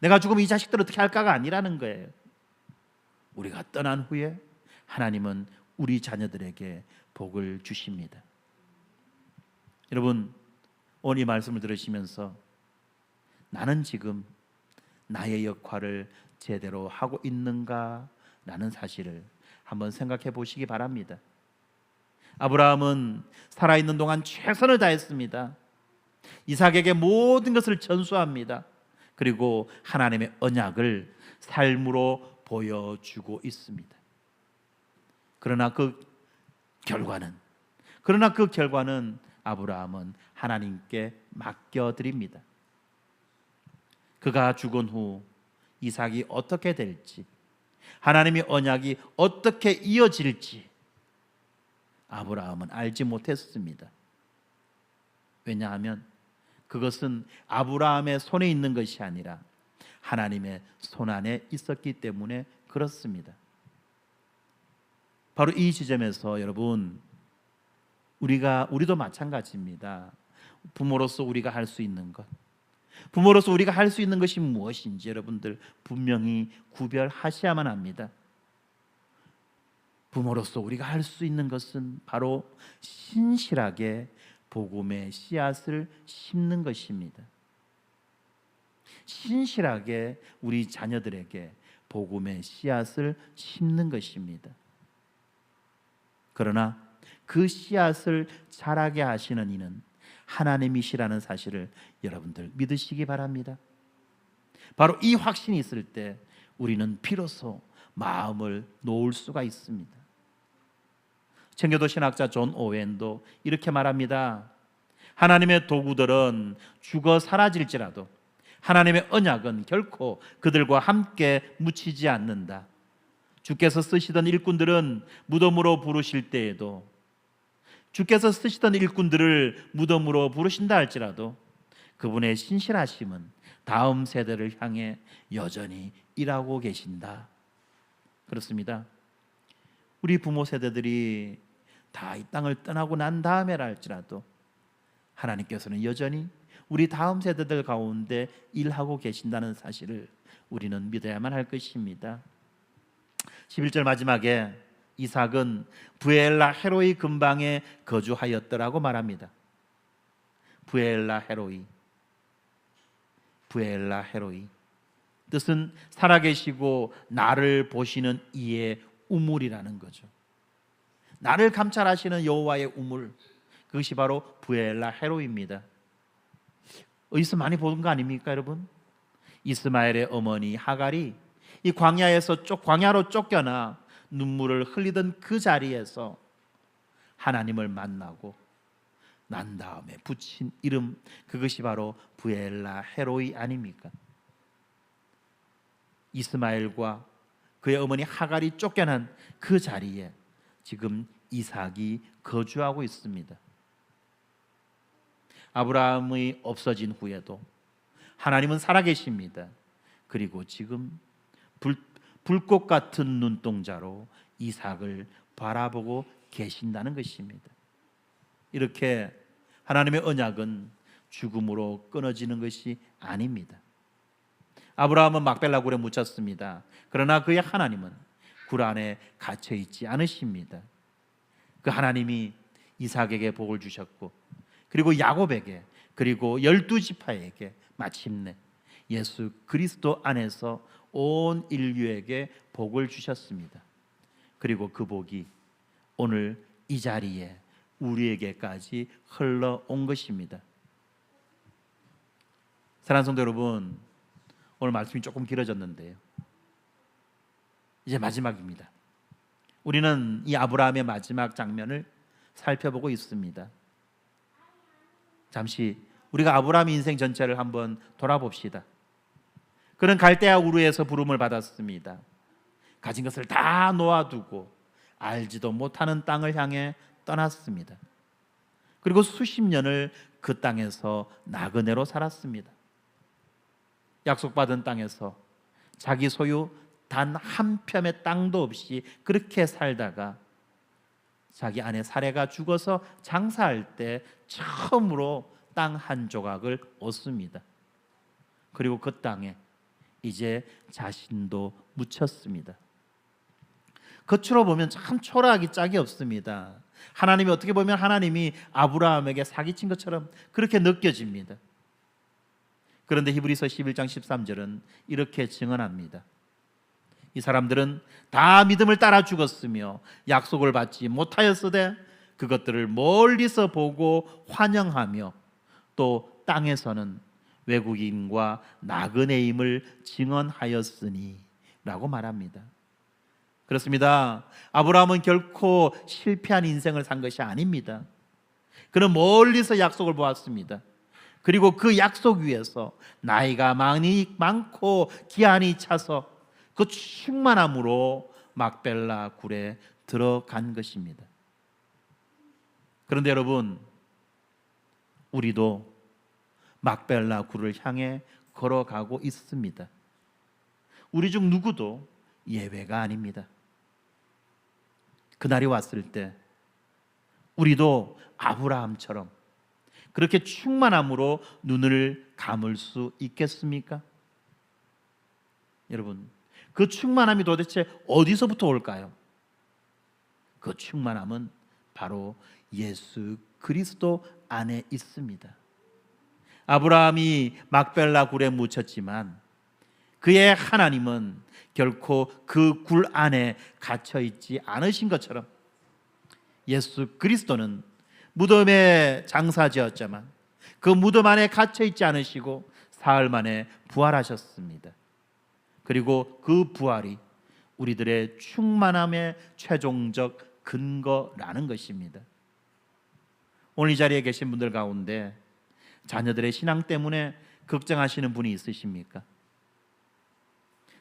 내가 죽으면 이 자식들 어떻게 할까가 아니라는 거예요. 우리가 떠난 후에 하나님은 우리 자녀들에게 복을 주십니다. 여러분, 오늘 이 말씀을 들으시면서 나는 지금 나의 역할을 제대로 하고 있는가? 라는 사실을 한번 생각해 보시기 바랍니다. 아브라함은 살아있는 동안 최선을 다했습니다. 이삭에게 모든 것을 전수합니다. 그리고 하나님의 언약을 삶으로 보여주고 있습니다. 그러나 그 결과는 아브라함은 하나님께 맡겨드립니다. 그가 죽은 후 이삭이 어떻게 될지, 하나님의 언약이 어떻게 이어질지 아브라함은 알지 못했습니다. 왜냐하면 그것은 아브라함의 손에 있는 것이 아니라 하나님의 손 안에 있었기 때문에 그렇습니다. 바로 이 지점에서 여러분, 우리도 마찬가지입니다. 부모로서 우리가 할 수 있는 것, 부모로서 우리가 할 수 있는 것이 무엇인지 여러분들 분명히 구별하셔야만 합니다. 부모로서 우리가 할 수 있는 것은 바로 신실하게 복음의 씨앗을 심는 것입니다. 신실하게 우리 자녀들에게 복음의 씨앗을 심는 것입니다. 그러나 그 씨앗을 자라게 하시는 이는 하나님이시라는 사실을 여러분들 믿으시기 바랍니다. 바로 이 확신이 있을 때 우리는 비로소 마음을 놓을 수가 있습니다. 청교도 신학자 존 오웬도 이렇게 말합니다. 하나님의 도구들은 죽어 사라질지라도 하나님의 언약은 결코 그들과 함께 묻히지 않는다. 주께서 쓰시던 일꾼들은 무덤으로 부르실 때에도, 주께서 쓰시던 일꾼들을 무덤으로 부르신다 할지라도 그분의 신실하심은 다음 세대를 향해 여전히 일하고 계신다. 그렇습니다. 우리 부모 세대들이 다 이 땅을 떠나고 난 다음에라 할지라도 하나님께서는 여전히 우리 다음 세대들 가운데 일하고 계신다는 사실을 우리는 믿어야만 할 것입니다. 11절 마지막에 이삭은 부엘라 헤로이 근방에 거주하였더라고 말합니다. 부엘라 헤로이, 부엘라 헤로이, 뜻은 살아계시고 나를 보시는 이의 우물이라는 거죠. 나를 감찰하시는 여호와의 우물, 그것이 바로 부엘라 헤로이입니다. 어디서 많이 보는 거 아닙니까 여러분? 이스마엘의 어머니 하갈이 이 광야로 쫓겨나 눈물을 흘리던 그 자리에서 하나님을 만나고 난 다음에 붙인 이름, 그것이 바로 부엘라 헤로이 아닙니까? 이스마엘과 그의 어머니 하갈이 쫓겨난 그 자리에 지금 이삭이 거주하고 있습니다. 아브라함이 없어진 후에도 하나님은 살아계십니다. 그리고 지금 불꽃 같은 눈동자로 이삭을 바라보고 계신다는 것입니다. 이렇게 하나님의 언약은 죽음으로 끊어지는 것이 아닙니다. 아브라함은 막벨라 굴에 묻혔습니다. 그러나 그의 하나님은 굴 안에 갇혀 있지 않으십니다. 그 하나님이 이삭에게 복을 주셨고, 그리고 야곱에게, 그리고 12지파에게 마침내 예수 그리스도 안에서 온 인류에게 복을 주셨습니다. 그리고 그 복이 오늘 이 자리에 우리에게까지 흘러온 것입니다. 사랑하는 성도 여러분, 오늘 말씀이 조금 길어졌는데요, 이제 마지막입니다. 우리는 이 아브라함의 마지막 장면을 살펴보고 있습니다. 잠시 우리가 아브라함의 인생 전체를 한번 돌아봅시다. 그는 갈대아 우르에서 부름을 받았습니다. 가진 것을 다 놓아두고 알지도 못하는 땅을 향해 떠났습니다. 그리고 수십 년을 그 땅에서 나그네로 살았습니다. 약속받은 땅에서 자기 소유 단 한 뼘의 땅도 없이 그렇게 살다가 자기 아내 사레가 죽어서 장사할 때 처음으로 땅 한 조각을 얻습니다. 그리고 그 땅에 이제 자신도 묻혔습니다. 겉으로 보면 참 초라하기 짝이 없습니다. 하나님이 어떻게 보면 하나님이 아브라함에게 사기친 것처럼 그렇게 느껴집니다. 그런데 히브리서 11장 13절은 이렇게 증언합니다. 이 사람들은 다 믿음을 따라 죽었으며 약속을 받지 못하였으되 그것들을 멀리서 보고 환영하며 또 땅에서는 외국인과 나그네임을 증언하였으니 라고 말합니다. 그렇습니다. 아브라함은 결코 실패한 인생을 산 것이 아닙니다. 그는 멀리서 약속을 보았습니다. 그리고 그 약속 위에서 나이가 많고 기한이 차서 그 충만함으로 막벨라 굴에 들어간 것입니다. 그런데 여러분, 우리도 막벨라 굴을 향해 걸어가고 있습니다. 우리 중 누구도 예외가 아닙니다. 그날이 왔을 때 우리도 아브라함처럼 그렇게 충만함으로 눈을 감을 수 있겠습니까? 여러분, 그 충만함이 도대체 어디서부터 올까요? 그 충만함은 바로 예수 그리스도 안에 있습니다. 아브라함이 막벨라 굴에 묻혔지만 그의 하나님은 결코 그 굴 안에 갇혀 있지 않으신 것처럼 예수 그리스도는 무덤에 장사지었지만 그 무덤 안에 갇혀 있지 않으시고 사흘 만에 부활하셨습니다. 그리고 그 부활이 우리들의 충만함의 최종적 근거라는 것입니다. 오늘 이 자리에 계신 분들 가운데 자녀들의 신앙 때문에 걱정하시는 분이 있으십니까?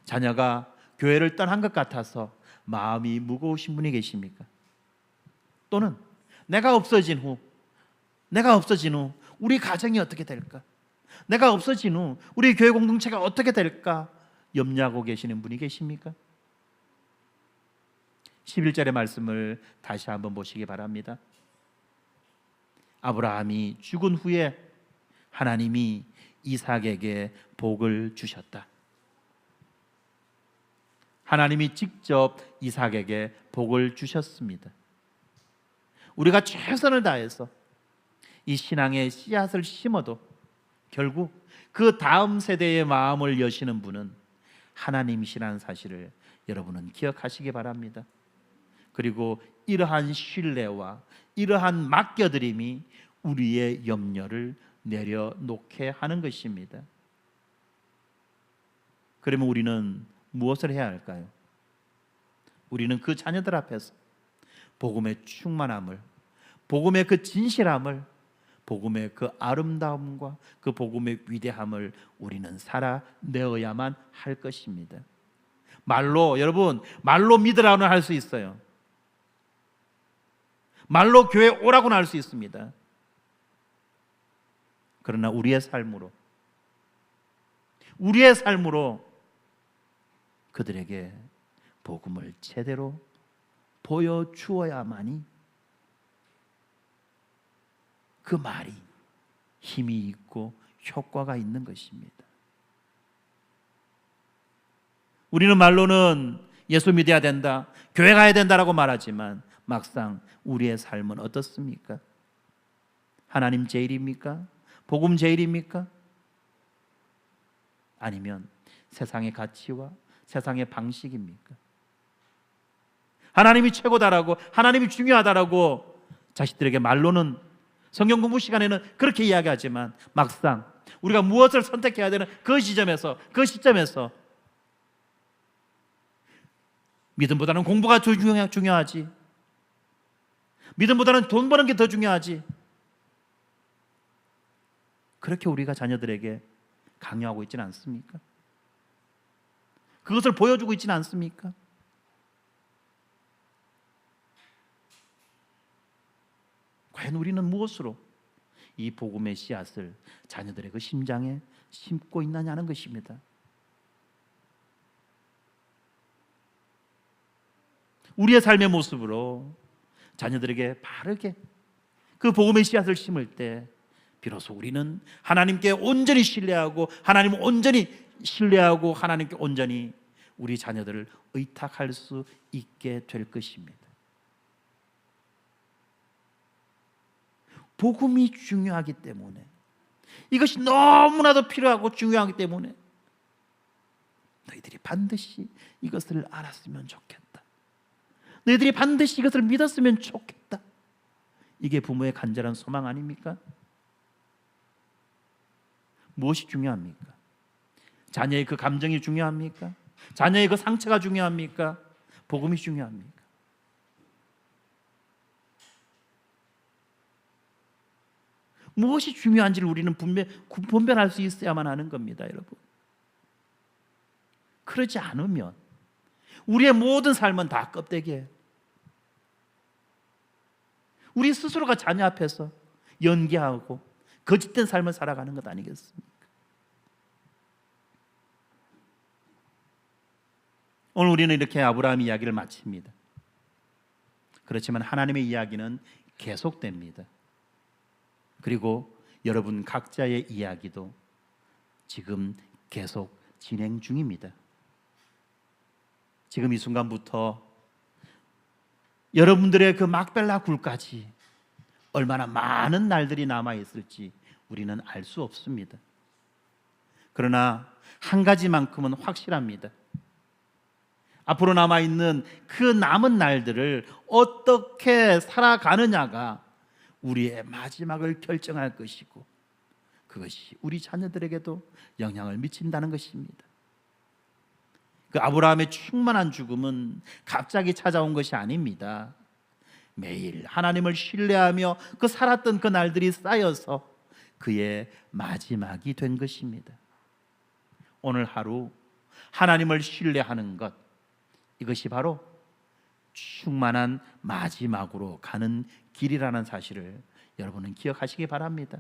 자녀가 교회를 떠난 것 같아서 마음이 무거우신 분이 계십니까? 또는 내가 없어진 후 우리 가정이 어떻게 될까? 내가 없어진 후 우리 교회 공동체가 어떻게 될까? 염려하고 계시는 분이 계십니까? 11절의 말씀을 다시 한번 보시기 바랍니다. 아브라함이 죽은 후에 하나님이 이삭에게 복을 주셨다. 하나님이 직접 이삭에게 복을 주셨습니다. 우리가 최선을 다해서 이 신앙의 씨앗을 심어도 결국 그 다음 세대의 마음을 여시는 분은 하나님이시라는 사실을 여러분은 기억하시기 바랍니다. 그리고 이러한 신뢰와 이러한 맡겨드림이 우리의 염려를 내려놓게 하는 것입니다. 그러면 우리는 무엇을 해야 할까요? 우리는 그 자녀들 앞에서 복음의 충만함을, 복음의 그 진실함을, 복음의 그 아름다움과 그 복음의 위대함을 우리는 살아내어야만 할 것입니다. 말로, 여러분, 말로 믿으라고는 할 수 있어요. 말로 교회 오라고는 할 수 있습니다. 그러나 우리의 삶으로 그들에게 복음을 제대로 보여주어야만이 그 말이 힘이 있고 효과가 있는 것입니다. 우리는 말로는 예수 믿어야 된다, 교회 가야 된다라고 말하지만 막상 우리의 삶은 어떻습니까? 하나님 제일입니까? 복음 제일입니까? 아니면 세상의 가치와 세상의 방식입니까? 하나님이 최고다라고, 하나님이 중요하다라고 자식들에게 말로는, 성경 공부 시간에는 그렇게 이야기하지만 막상 우리가 무엇을 선택해야 되는 그 시점에서 믿음보다는 공부가 더 중요하지, 믿음보다는 돈 버는 게 더 중요하지, 그렇게 우리가 자녀들에게 강요하고 있지는 않습니까? 그것을 보여주고 있지는 않습니까? 과연 우리는 무엇으로 이 복음의 씨앗을 자녀들의 그 심장에 심고 있느냐는 것입니다. 우리의 삶의 모습으로 자녀들에게 바르게 그 복음의 씨앗을 심을 때 비로소 우리는 하나님께 온전히 신뢰하고 하나님을 온전히 신뢰하고 하나님께 온전히 우리 자녀들을 의탁할 수 있게 될 것입니다. 복음이 중요하기 때문에, 이것이 너무나도 필요하고 중요하기 때문에 너희들이 반드시 이것을 알았으면 좋겠다, 너희들이 반드시 이것을 믿었으면 좋겠다. 이게 부모의 간절한 소망 아닙니까? 무엇이 중요합니까? 자녀의 그 감정이 중요합니까? 자녀의 그 상처가 중요합니까? 복음이 중요합니까? 무엇이 중요한지를 우리는 분별할 수 있어야만 하는 겁니다, 여러분. 그러지 않으면 우리의 모든 삶은 다 껍데기예요. 우리 스스로가 자녀 앞에서 연기하고 거짓된 삶을 살아가는 것 아니겠습니까? 오늘 우리는 이렇게 아브라함 이야기를 마칩니다. 그렇지만 하나님의 이야기는 계속됩니다. 그리고 여러분 각자의 이야기도 지금 계속 진행 중입니다. 지금 이 순간부터 여러분들의 그 막벨라 굴까지 얼마나 많은 날들이 남아있을지 우리는 알 수 없습니다. 그러나 한 가지만큼은 확실합니다. 앞으로 남아있는 그 남은 날들을 어떻게 살아가느냐가 우리의 마지막을 결정할 것이고 그것이 우리 자녀들에게도 영향을 미친다는 것입니다. 그 아브라함의 충만한 죽음은 갑자기 찾아온 것이 아닙니다. 매일 하나님을 신뢰하며 그 살았던 그 날들이 쌓여서 그의 마지막이 된 것입니다. 오늘 하루 하나님을 신뢰하는 것, 이것이 바로 충만한 마지막으로 가는 길이라는 사실을 여러분은 기억하시기 바랍니다.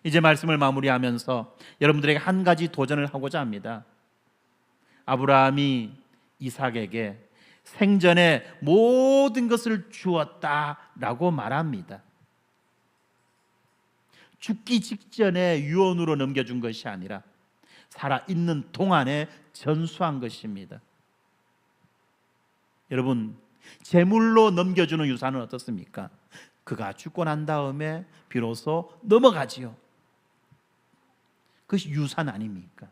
이제 말씀을 마무리하면서 여러분들에게 한 가지 도전을 하고자 합니다. 아브라함이 이삭에게 생전에 모든 것을 주었다라고 말합니다. 죽기 직전에 유언으로 넘겨준 것이 아니라 살아있는 동안에 전수한 것입니다. 여러분, 제물로 넘겨주는 유산은 어떻습니까? 그가 죽고 난 다음에 비로소 넘어가지요. 그것이 유산 아닙니까?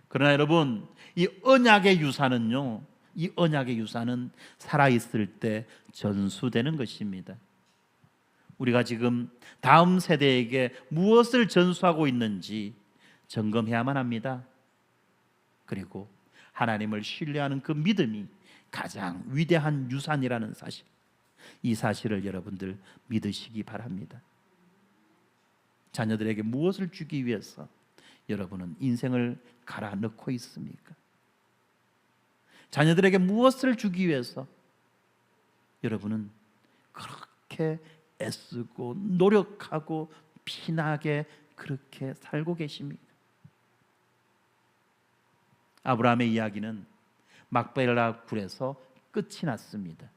그러나 여러분, 이 언약의 유산은요, 이 언약의 유산은 살아있을 때 전수되는 것입니다. 우리가 지금 다음 세대에게 무엇을 전수하고 있는지 점검해야만 합니다. 그리고 하나님을 신뢰하는 그 믿음이 가장 위대한 유산이라는 사실, 이 사실을 여러분들 믿으시기 바랍니다. 자녀들에게 무엇을 주기 위해서 여러분은 인생을 갈아 넣고 있습니까? 자녀들에게 무엇을 주기 위해서 여러분은 그렇게 애쓰고 노력하고 피나게 그렇게 살고 계십니까? 아브라함의 이야기는 막벨라 굴에서 끝이 났습니다.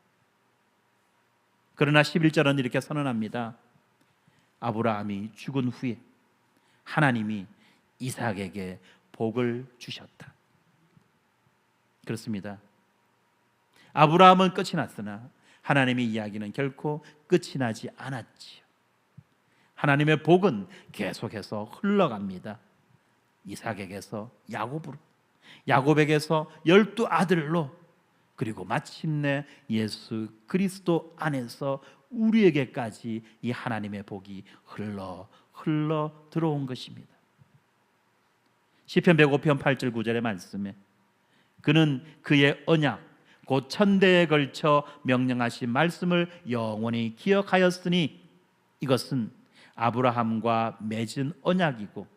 그러나 11절은 이렇게 선언합니다. 아브라함이 죽은 후에 하나님이 이삭에게 복을 주셨다. 그렇습니다. 아브라함은 끝이 났으나 하나님의 이야기는 결코 끝이 나지 않았지요. 하나님의 복은 계속해서 흘러갑니다. 이삭에게서 야곱으로, 야곱에게서 12아들로, 그리고 마침내 예수 그리스도 안에서 우리에게까지 이 하나님의 복이 흘러 들어온 것입니다. 시편 105편 8절 9절의 말씀에 그는 그의 언약 곧 천대에 걸쳐 명령하신 말씀을 영원히 기억하였으니 이것은 아브라함과 맺은 언약이고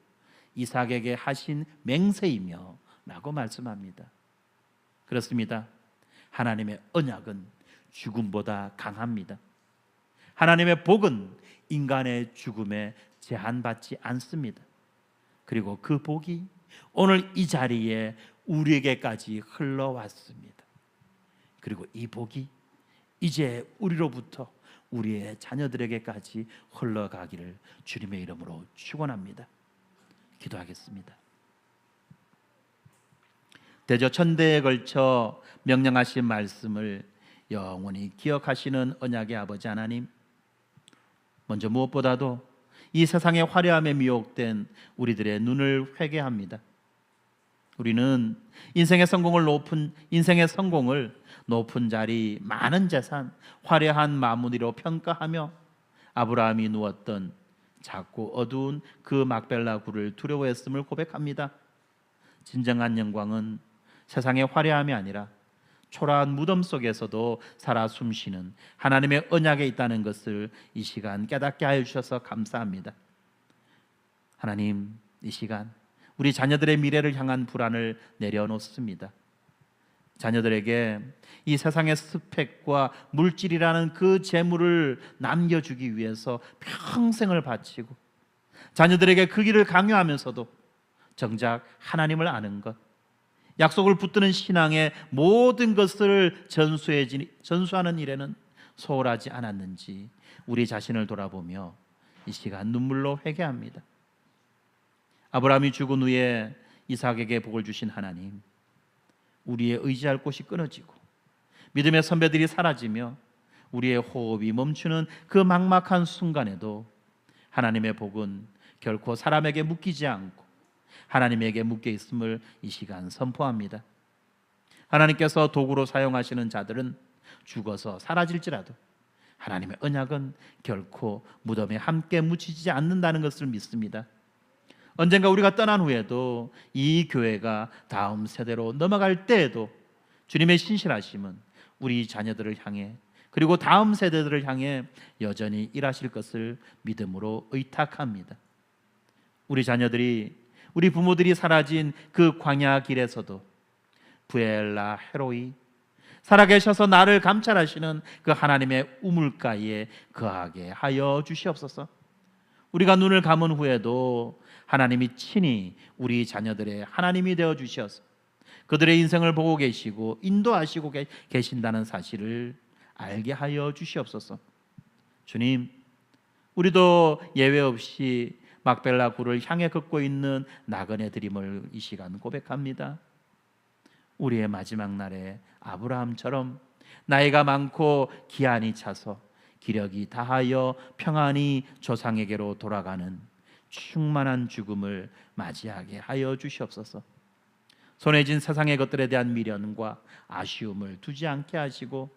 이삭에게 하신 맹세이며 라고 말씀합니다. 그렇습니다. 하나님의 언약은 죽음보다 강합니다. 하나님의 복은 인간의 죽음에 제한받지 않습니다. 그리고 그 복이 오늘 이 자리에 우리에게까지 흘러왔습니다. 그리고 이 복이 이제 우리로부터 우리의 자녀들에게까지 흘러가기를 주님의 이름으로 축원합니다. 기도하겠습니다. 대저 천대에 걸쳐 명령하신 말씀을 영원히 기억하시는 언약의 아버지 하나님, 먼저 무엇보다도 이 세상의 화려함에 미혹된 우리들의 눈을 회개합니다. 우리는 인생의 성공을 높은 자리, 많은 재산, 화려한 마무리로 평가하며 아브라함이 누웠던 작고 어두운 그 막벨라 굴을 두려워했음을 고백합니다. 진정한 영광은 세상의 화려함이 아니라 초라한 무덤 속에서도 살아 숨쉬는 하나님의 언약에 있다는 것을 이 시간 깨닫게 하여 주셔서 감사합니다. 하나님, 이 시간 우리 자녀들의 미래를 향한 불안을 내려놓습니다. 자녀들에게 이 세상의 스펙과 물질이라는 그 재물을 남겨주기 위해서 평생을 바치고 자녀들에게 그 길을 강요하면서도 정작 하나님을 아는 것, 약속을 붙드는 신앙의 모든 것을 전수하는 일에는 소홀하지 않았는지 우리 자신을 돌아보며 이 시간 눈물로 회개합니다. 아브라함이 죽은 후에 이삭에게 복을 주신 하나님, 우리의 의지할 곳이 끊어지고 믿음의 선배들이 사라지며 우리의 호흡이 멈추는 그 막막한 순간에도 하나님의 복은 결코 사람에게 묶이지 않고 하나님에게 묶여 있음을 이 시간 선포합니다. 하나님께서 도구로 사용하시는 자들은 죽어서 사라질지라도 하나님의 언약은 결코 무덤에 함께 묻히지 않는다는 것을 믿습니다. 언젠가 우리가 떠난 후에도 이 교회가 다음 세대로 넘어갈 때에도 주님의 신실하심은 우리 자녀들을 향해 그리고 다음 세대들을 향해 여전히 일하실 것을 믿음으로 의탁합니다. 우리 자녀들이, 우리 부모들이 사라진 그 광야 길에서도 부엘라 헤로이, 살아계셔서 나를 감찰하시는 그 하나님의 우물가에 거하게 하여 주시옵소서. 우리가 눈을 감은 후에도 하나님이 친히 우리 자녀들의 하나님이 되어 주셔서 그들의 인생을 보고 계시고 인도하시고 계신다는 사실을 알게 하여 주시옵소서. 주님, 우리도 예외 없이 막벨라 굴을 향해 걷고 있는 나그네 드림을 이 시간 고백합니다. 우리의 마지막 날에 아브라함처럼 나이가 많고 기한이 차서 기력이 다하여 평안히 조상에게로 돌아가는 충만한 죽음을 맞이하게 하여 주시옵소서. 손에 쥔 세상의 것들에 대한 미련과 아쉬움을 두지 않게 하시고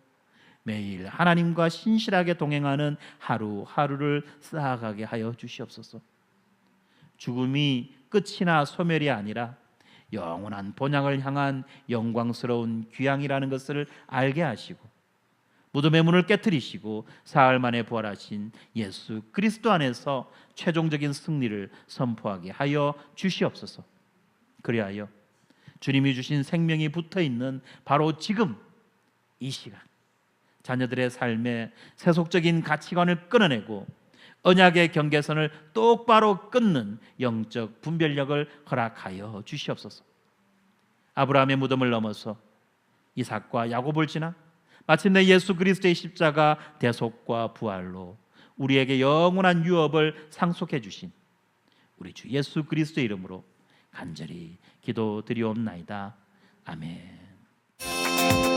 매일 하나님과 신실하게 동행하는 하루하루를 쌓아가게 하여 주시옵소서. 죽음이 끝이나 소멸이 아니라 영원한 본향을 향한 영광스러운 귀향이라는 것을 알게 하시고 무덤의 문을 깨트리시고 사흘 만에 부활하신 예수 그리스도 안에서 최종적인 승리를 선포하게 하여 주시옵소서. 그리하여 주님이 주신 생명이 붙어있는 바로 지금 이 시간 자녀들의 삶에 세속적인 가치관을 끊어내고 언약의 경계선을 똑바로 끊는 영적 분별력을 허락하여 주시옵소서. 아브라함의 무덤을 넘어서 이삭과 야곱을 지나 마침내 예수 그리스도의 십자가 대속과 부활로 우리에게 영원한 유업을 상속해 주신 우리 주 예수 그리스도의 이름으로 간절히 기도드리옵나이다. 아멘.